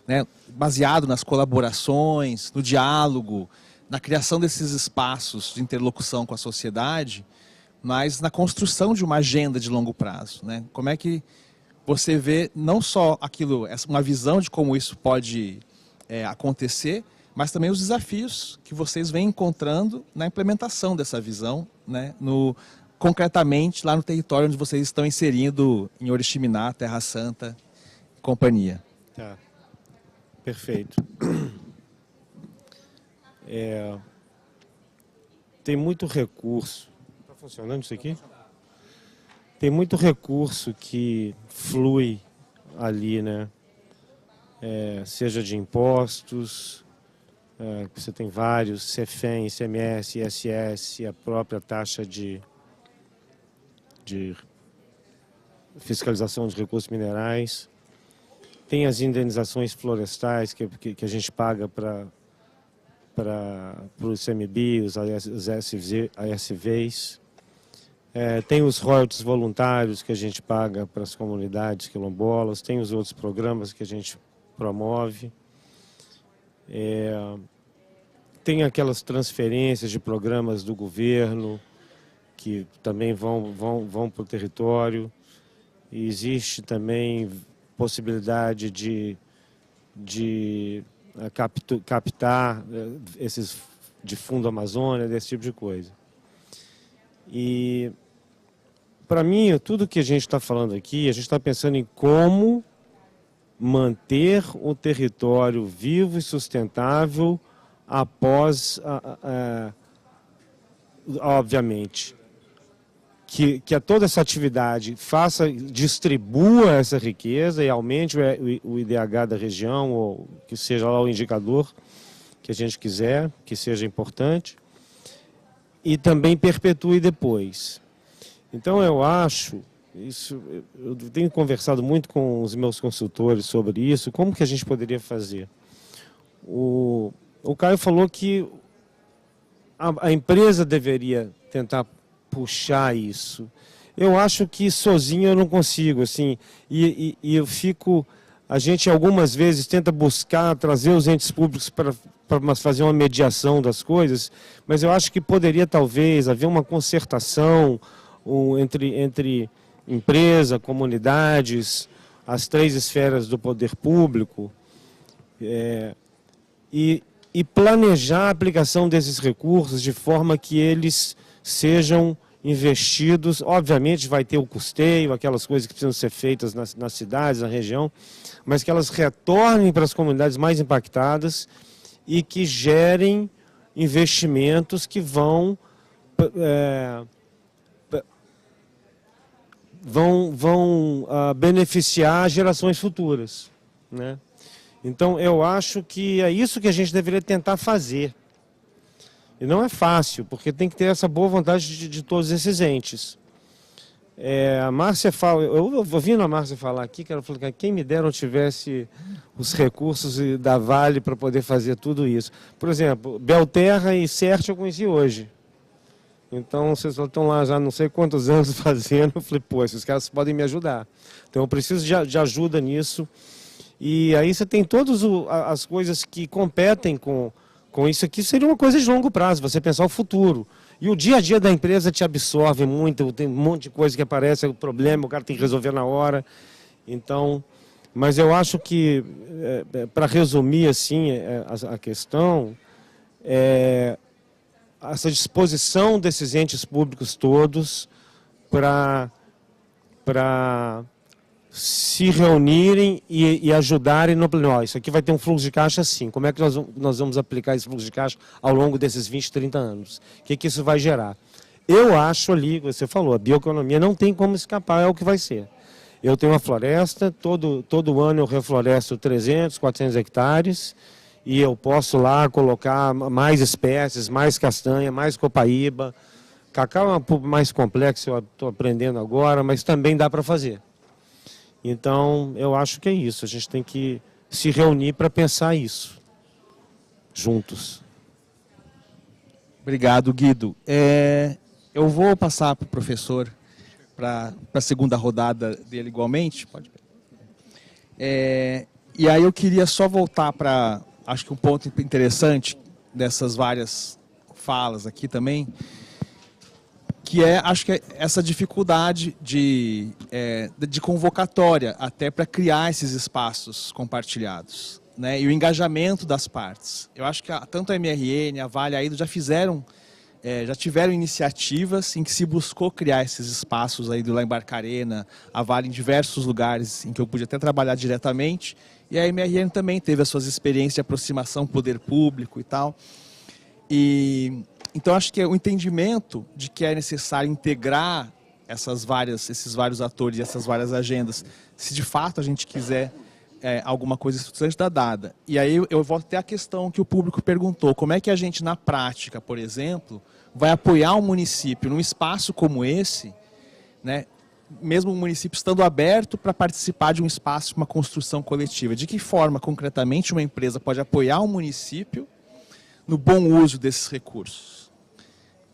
né, baseado nas colaborações, no diálogo, na criação desses espaços de interlocução com a sociedade, mas na construção de uma agenda de longo prazo, né? Como é que você vê não só uma visão de como isso pode acontecer, mas também os desafios que vocês vêm encontrando na implementação dessa visão, né, concretamente lá no território onde vocês estão inserindo em Oriximiná, Terra Santa e companhia. Tá. Perfeito. Tem muito recurso. Está funcionando isso aqui? Tem muito recurso que flui ali, né? Seja de impostos, Você tem vários, CEFEM, ICMS, ISS, a própria taxa de fiscalização de recursos minerais. Tem as indenizações florestais que a gente paga para os ICMBio, os ASVs. Tem os royalties voluntários que a gente paga para as comunidades quilombolas, tem os outros programas que a gente promove. Tem aquelas transferências de programas do governo que também vão para o território. E existe também possibilidade de captar esses de Fundo Amazônia, desse tipo de coisa. E, para mim, tudo que a gente está falando aqui, a gente está pensando em como manter o território vivo e sustentável após, obviamente, que toda essa atividade distribua essa riqueza e aumente o IDH da região, ou que seja lá o indicador que a gente quiser, que seja importante, e também perpetue depois. Então, eu acho, eu tenho conversado muito com os meus consultores sobre isso, como que a gente poderia fazer. O Caio falou que a empresa deveria tentar puxar isso. Eu acho que sozinho eu não consigo, assim, e eu fico... A gente algumas vezes tenta buscar trazer os entes públicos para fazer uma mediação das coisas, mas eu acho que poderia talvez haver uma concertação entre empresa, comunidades, as 3 esferas do poder público, e planejar a aplicação desses recursos de forma que eles sejam investidos. Obviamente vai ter o custeio, aquelas coisas que precisam ser feitas nas cidades, na região, mas que elas retornem para as comunidades mais impactadas e que gerem investimentos que vão beneficiar gerações futuras, né? Então, eu acho que é isso que a gente deveria tentar fazer. E não é fácil, porque tem que ter essa boa vontade de todos esses entes. A Márcia fala, eu ouvindo a Márcia falar aqui, que ela falou que quem me dera eu tivesse os recursos da Vale para poder fazer tudo isso. Por exemplo, Belterra e CERT eu conheci hoje. Então, vocês estão lá já não sei quantos anos fazendo. Eu falei, pô, esses caras podem me ajudar. Então, eu preciso de ajuda nisso. E aí você tem todas as coisas que competem com isso aqui. Seria uma coisa de longo prazo, você pensar o futuro. E o dia a dia da empresa te absorve muito, tem um monte de coisa que aparece, é o problema, o cara tem que resolver na hora. Então, mas eu acho que, para resumir assim a questão, essa disposição desses entes públicos todos para se reunirem e ajudarem no plano. Isso aqui vai ter um fluxo de caixa assim. Como é que nós vamos aplicar esse fluxo de caixa ao longo desses 20, 30 anos? O que isso vai gerar? Eu acho ali, você falou, a bioeconomia não tem como escapar, é o que vai ser. Eu tenho uma floresta, todo ano eu refloresto 300, 400 hectares, e eu posso lá colocar mais espécies, mais castanha, mais copaíba. Cacau é um pouco mais complexo, eu estou aprendendo agora, mas também dá para fazer. Então, eu acho que é isso. A gente tem que se reunir para pensar isso, juntos. Obrigado, Guido. Eu vou passar para o professor para a segunda rodada dele igualmente. Pode. E aí eu queria só voltar para, acho que um ponto interessante dessas várias falas aqui também, que acho que é essa dificuldade de convocatória até para criar esses espaços compartilhados, né? E o engajamento das partes. Eu acho que tanto a MRN, a Vale, a Aido já tiveram iniciativas em que se buscou criar esses espaços aí do lá em Barcarena, a Vale em diversos lugares em que eu pude até trabalhar diretamente, e a MRN também teve as suas experiências de aproximação com o poder público e tal. Então, acho que o entendimento de que é necessário integrar esses vários atores e essas várias agendas, se de fato a gente quiser alguma coisa estruturante está dada. E aí eu volto até a questão que o público perguntou, como é que a gente, na prática, por exemplo, vai apoiar um município num espaço como esse, né, mesmo o município estando aberto para participar de um espaço, de uma construção coletiva. De que forma, concretamente, uma empresa pode apoiar um município no bom uso desses recursos?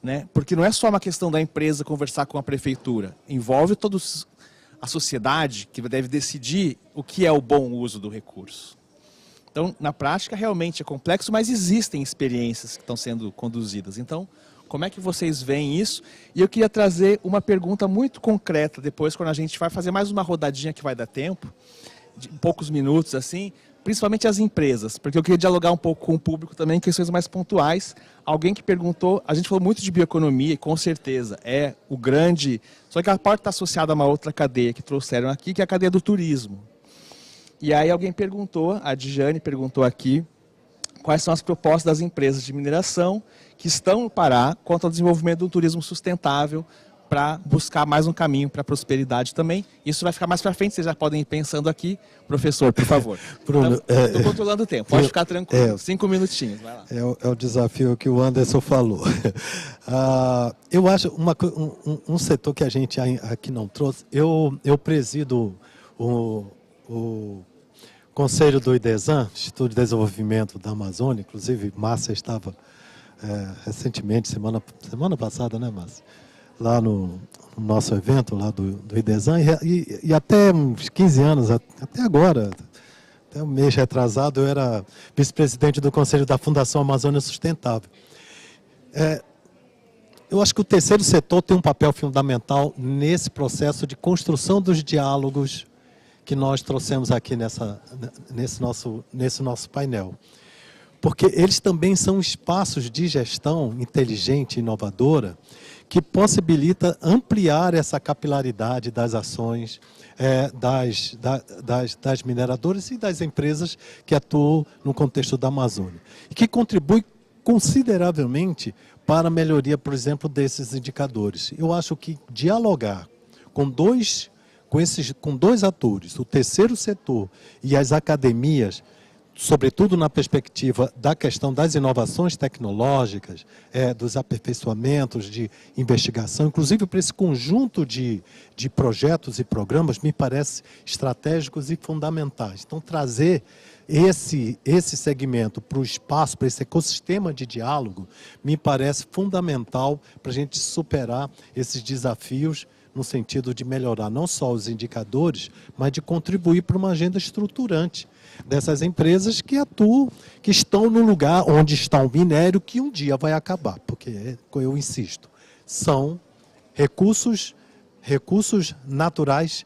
Né? Porque não é só uma questão da empresa conversar com a prefeitura, envolve todos a sociedade que deve decidir o que é o bom uso do recurso. Então, na prática, realmente é complexo, mas existem experiências que estão sendo conduzidas. Então, como é que vocês veem isso? E eu queria trazer uma pergunta muito concreta depois, quando a gente vai fazer mais uma rodadinha que vai dar tempo, de poucos minutos assim, principalmente as empresas, porque eu queria dialogar um pouco com o público também, questões mais pontuais. Alguém que perguntou, a gente falou muito de bioeconomia, e com certeza é o grande... Só que a parte está associada a uma outra cadeia que trouxeram aqui, que é a cadeia do turismo. E aí alguém perguntou, a Dijane perguntou aqui, quais são as propostas das empresas de mineração que estão no Pará quanto ao desenvolvimento do turismo sustentável, para buscar mais um caminho para a prosperidade também. Isso vai ficar mais para frente, vocês já podem ir pensando aqui. Professor, por favor. Bruno, estou controlando o tempo, pode ficar tranquilo. 5 minutinhos, vai lá. É o desafio que o Anderson falou. Eu acho um setor que a gente aqui não trouxe. Eu presido o Conselho do IDESAN, Instituto de Desenvolvimento da Amazônia. Inclusive, Márcia estava recentemente, semana passada, né, Márcia? Lá no nosso evento, lá do IDESAN, e até uns 15 anos, até agora, até um mês retrasado, eu era vice-presidente do Conselho da Fundação Amazônia Sustentável. Eu acho que o terceiro setor tem um papel fundamental nesse processo de construção dos diálogos que nós trouxemos aqui nesse nosso painel. Porque eles também são espaços de gestão inteligente e inovadora que possibilita ampliar essa capilaridade das ações das mineradoras e das empresas que atuam no contexto da Amazônia. E que contribui consideravelmente para a melhoria, por exemplo, desses indicadores. Eu acho que dialogar com dois atores, o terceiro setor e as academias, sobretudo na perspectiva da questão das inovações tecnológicas, dos aperfeiçoamentos de investigação, inclusive para esse conjunto de projetos e programas, me parece estratégicos e fundamentais. Então, trazer esse segmento para o espaço, para esse ecossistema de diálogo, me parece fundamental para a gente superar esses desafios no sentido de melhorar não só os indicadores, mas de contribuir para uma agenda estruturante dessas empresas que atuam, que estão no lugar onde está o minério que um dia vai acabar, porque, eu insisto, são recursos naturais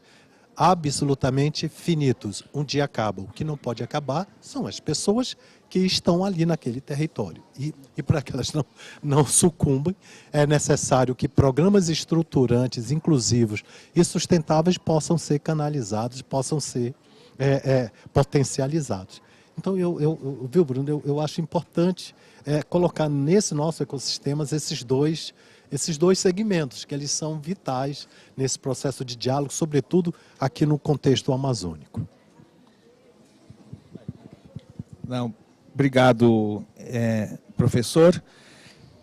absolutamente finitos. Um dia acabam. O que não pode acabar são as pessoas que estão ali naquele território. E para que elas não sucumbem, é necessário que programas estruturantes, inclusivos e sustentáveis possam ser canalizados, possam ser potencializados. Então, viu, Bruno, eu acho importante colocar nesse nosso ecossistema esses dois segmentos, que eles são vitais nesse processo de diálogo, sobretudo aqui no contexto amazônico. Não, obrigado, professor.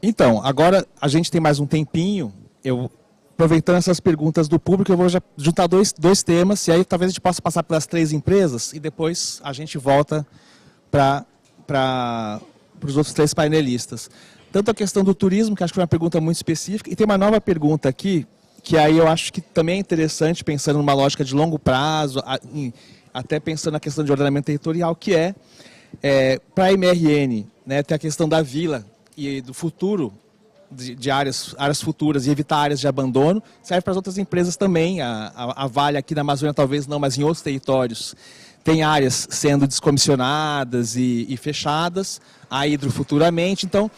Então, agora a gente tem mais um tempinho. Aproveitando essas perguntas do público, eu vou já juntar dois temas, e aí talvez a gente possa passar pelas 3 empresas, e depois a gente volta para os outros 3 painelistas. Tanto a questão do turismo, que acho que foi uma pergunta muito específica, e tem uma nova pergunta aqui, que aí eu acho que também é interessante, pensando numa lógica de longo prazo, até pensando na questão de ordenamento territorial, que para a MRN, né, tem a questão da vila e do futuro, de áreas futuras, e evitar áreas de abandono, serve para as outras empresas também. A Vale aqui na Amazônia talvez não, mas em outros territórios tem áreas sendo descomissionadas e fechadas, a Hidro futuramente. Então,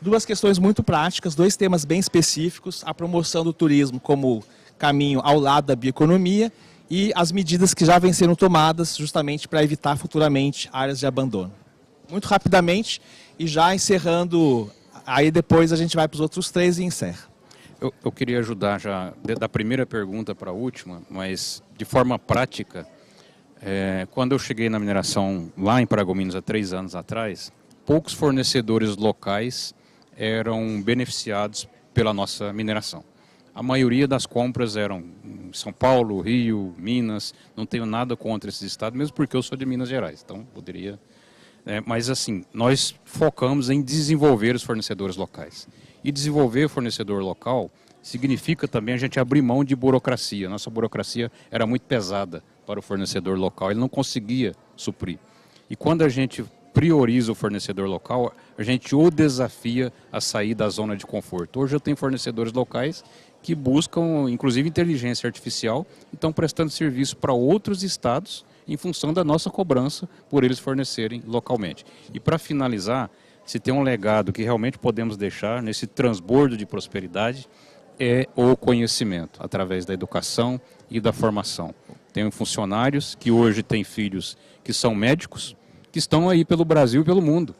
2 questões muito práticas, 2 temas bem específicos, a promoção do turismo como caminho ao lado da bioeconomia e as medidas que já vêm sendo tomadas justamente para evitar futuramente áreas de abandono. Muito rapidamente, e já encerrando, aí depois a gente vai para os outros 3 e encerra. Eu queria ajudar já da primeira pergunta para a última, mas de forma prática, Quando eu cheguei na mineração lá em Paragominas há 3 anos atrás, poucos fornecedores locais eram beneficiados pela nossa mineração. A maioria das compras eram em São Paulo, Rio, Minas. Não tenho nada contra esses estados, mesmo porque eu sou de Minas Gerais, então poderia... mas assim, nós focamos em desenvolver os fornecedores locais. E desenvolver o fornecedor local significa também a gente abrir mão de burocracia. Nossa burocracia era muito pesada para o fornecedor local, ele não conseguia suprir. E quando a gente prioriza o fornecedor local, a gente o desafia a sair da zona de conforto. Hoje eu tenho fornecedores locais que buscam, inclusive, inteligência artificial e estão prestando serviço para outros estados em função da nossa cobrança por eles fornecerem localmente. E para finalizar, se tem um legado que realmente podemos deixar nesse transbordo de prosperidade, é o conhecimento, através da educação e da formação. Tenho funcionários que hoje têm filhos que são médicos, que estão aí pelo Brasil e pelo mundo,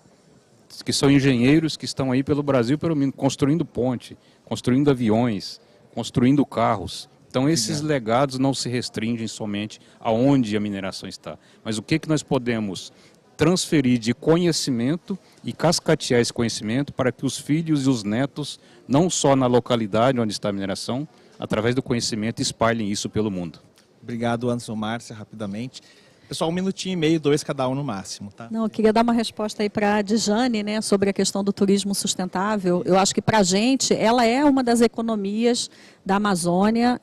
que são engenheiros que estão aí pelo Brasil e pelo mundo, construindo ponte, construindo aviões, construindo carros. Então esses legados não se restringem somente aonde a mineração está, mas o que nós podemos transferir de conhecimento e cascatear esse conhecimento para que os filhos e os netos, não só na localidade onde está a mineração, através do conhecimento, espalhem isso pelo mundo. Obrigado, Anderson, Márcia, rapidamente. Pessoal, 1 minutinho e meio, 2 cada um no máximo, tá? Não, eu queria dar uma resposta aí para a Djane, né, sobre a questão do turismo sustentável. Eu acho que para a gente, ela é uma das economias da Amazônia,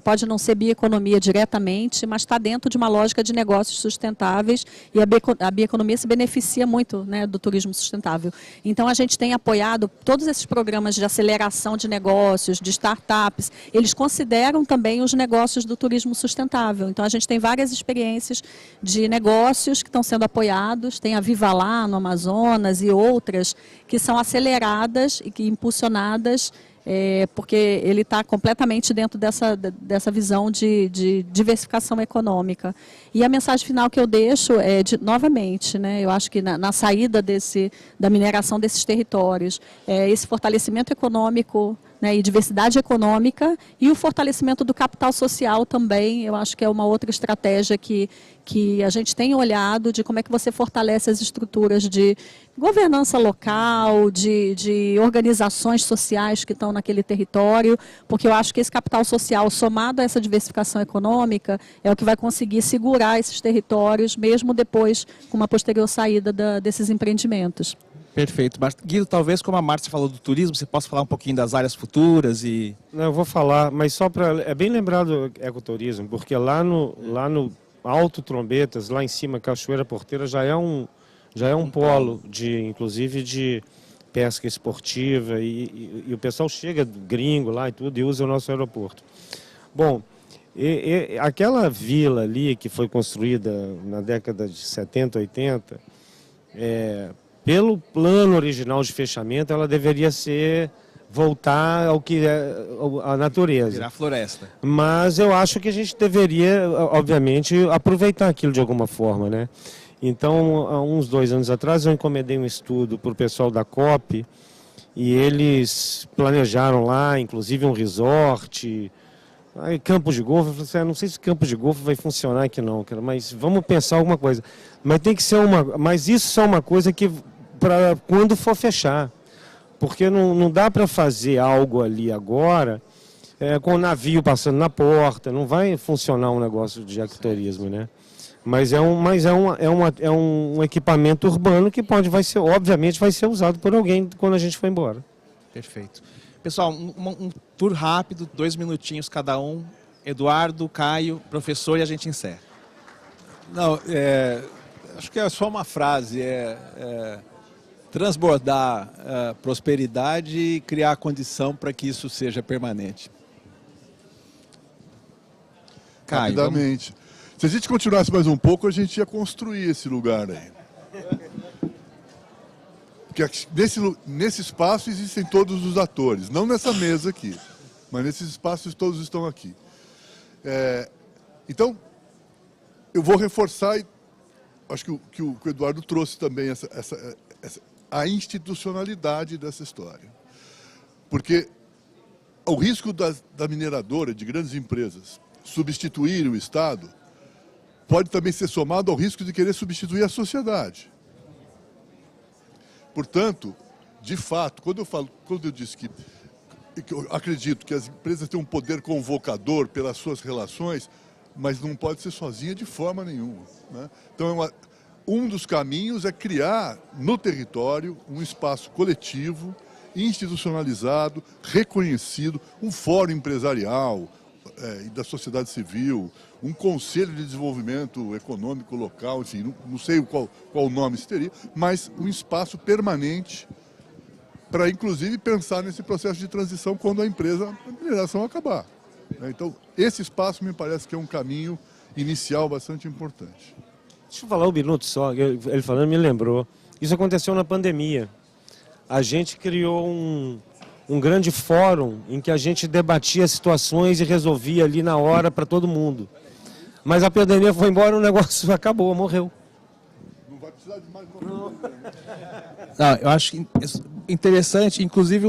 pode não ser bioeconomia diretamente, mas está dentro de uma lógica de negócios sustentáveis e a bioeconomia se beneficia muito, né, do turismo sustentável. Então a gente tem apoiado todos esses programas de aceleração de negócios, de startups, eles consideram também os negócios do turismo sustentável. Então a gente tem várias experiências de negócios que estão sendo apoiados, tem a Viva Lá no Amazonas e outras que são aceleradas e que impulsionadas porque ele está completamente dentro dessa visão de diversificação econômica. E a mensagem final que eu deixo é, novamente, né, eu acho que na saída da mineração desses territórios, esse fortalecimento econômico, né, e diversidade econômica e o fortalecimento do capital social também, eu acho que é uma outra estratégia que a gente tem olhado de como é que você fortalece as estruturas de governança local, de organizações sociais que estão naquele território, porque eu acho que esse capital social somado a essa diversificação econômica é o que vai conseguir segurar esses territórios, mesmo depois com uma posterior saída desses empreendimentos. Perfeito. Guido, talvez como a Márcia falou do turismo, você possa falar um pouquinho das áreas futuras e... Não, eu vou falar, mas só para... É bem lembrado o ecoturismo, porque lá no Alto Trombetas, lá em cima, Cachoeira Porteira, já é um polo, inclusive de pesca esportiva e o pessoal chega gringo lá e tudo e usa o nosso aeroporto. Bom, aquela vila ali que foi construída na década de 70, 80, pelo plano original de fechamento, ela deveria voltar ao que é a natureza. Virar floresta. Mas eu acho que a gente deveria, obviamente, aproveitar aquilo de alguma forma, né? Então, há uns 2 anos atrás, eu encomendei um estudo para o pessoal da COP e eles planejaram lá, inclusive, um resort, aí, campo de golfe. Eu falei assim, não sei se campo de golfe vai funcionar aqui não, cara, mas vamos pensar alguma coisa. Mas tem que ser mas isso é uma coisa que para quando for fechar, porque não dá para fazer algo ali agora com o navio passando na porta, não vai funcionar um negócio de ecoturismo, né? Mas é um equipamento urbano que obviamente vai ser usado por alguém quando a gente for embora. Perfeito. Pessoal, um tour rápido, 2 minutinhos cada um. Eduardo, Caio, professor, e a gente encerra. Não, acho que é só uma frase, transbordar a prosperidade e criar a condição para que isso seja permanente. Caio, rapidamente. Se a gente continuasse mais um pouco, a gente ia construir esse lugar aí. Porque nesse espaço existem todos os atores, não nessa mesa aqui, mas nesses espaços todos estão aqui. Então, eu vou reforçar, e acho que o Eduardo trouxe também a institucionalidade dessa história. Porque o risco da mineradora, de grandes empresas, substituir o Estado, pode também ser somado ao risco de querer substituir a sociedade. Portanto, de fato, quando eu disse que eu acredito que as empresas têm um poder convocador pelas suas relações, mas não pode ser sozinha de forma nenhuma, né? Então, um dos caminhos é criar no território um espaço coletivo, institucionalizado, reconhecido, um fórum empresarial e da sociedade civil, um conselho de desenvolvimento econômico local, enfim, não sei qual o nome seria, mas um espaço permanente para, inclusive, pensar nesse processo de transição quando a mineração acabar. Então, esse espaço me parece que é um caminho inicial bastante importante. Deixa eu falar um minuto só, ele falando me lembrou. Isso aconteceu na pandemia. A gente criou um grande fórum em que a gente debatia situações e resolvia ali na hora para todo mundo. Mas a pandemia foi embora, o negócio acabou, morreu. Não vai precisar de mais Não, eu acho interessante, inclusive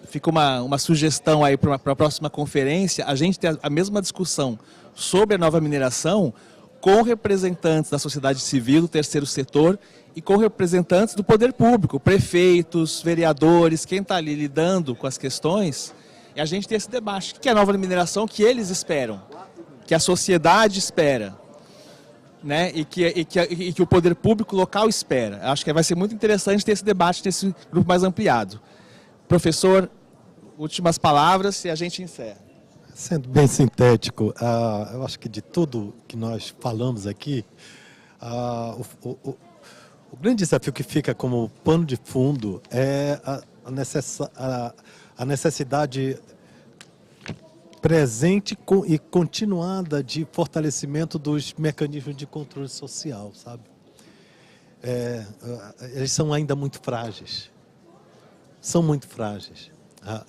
fica uma sugestão aí para a próxima conferência, a gente ter a mesma discussão sobre a nova mineração com representantes da sociedade civil, do terceiro setor, e com representantes do poder público, prefeitos, vereadores, quem está ali lidando com as questões, e a gente ter esse debate. O que é a nova mineração que eles esperam, que a sociedade espera, né? e que o poder público local espera. Acho que vai ser muito interessante ter esse debate nesse grupo mais ampliado. Professor, últimas palavras e a gente encerra. Sendo bem sintético, eu acho que de tudo que nós falamos aqui, o grande desafio que fica como pano de fundo é a necessidade presente e continuada de fortalecimento dos mecanismos de controle social, sabe? Eles são ainda muito frágeis. São muito frágeis.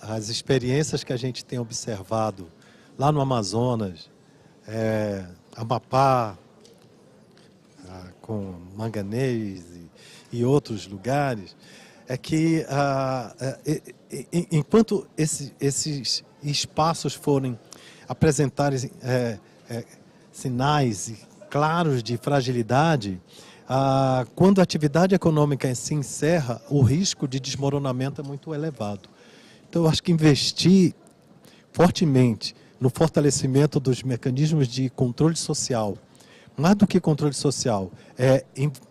As experiências que a gente tem observado lá no Amazonas, Amapá, com manganês e outros lugares, é que enquanto esses espaços forem apresentarem sinais claros de fragilidade, quando a atividade econômica se encerra, o risco de desmoronamento é muito elevado. Então, eu acho que investir fortemente no fortalecimento dos mecanismos de controle social, mais do que controle social,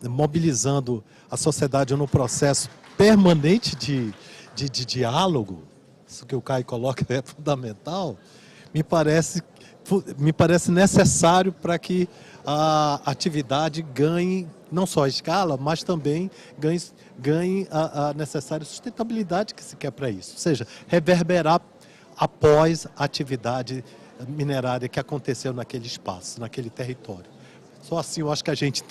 mobilizando a sociedade no processo permanente de diálogo, isso que o Caio coloca é fundamental, me parece necessário para que a atividade ganhe não só a escala, mas também ganhe a necessária sustentabilidade que se quer para isso. Ou seja, reverberar após a atividade minerária que aconteceu naquele espaço, naquele território. Só assim eu acho que a gente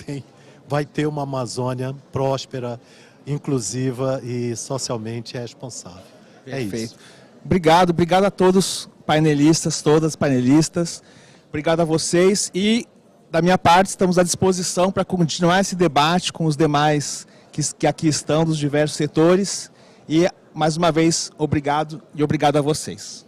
vai ter uma Amazônia próspera, inclusiva e socialmente responsável. Perfeito. É isso. Obrigado a todos painelistas, todas painelistas. Obrigado a vocês e, da minha parte, estamos à disposição para continuar esse debate com os demais que aqui estão, dos diversos setores. E, mais uma vez, obrigado e obrigado a vocês.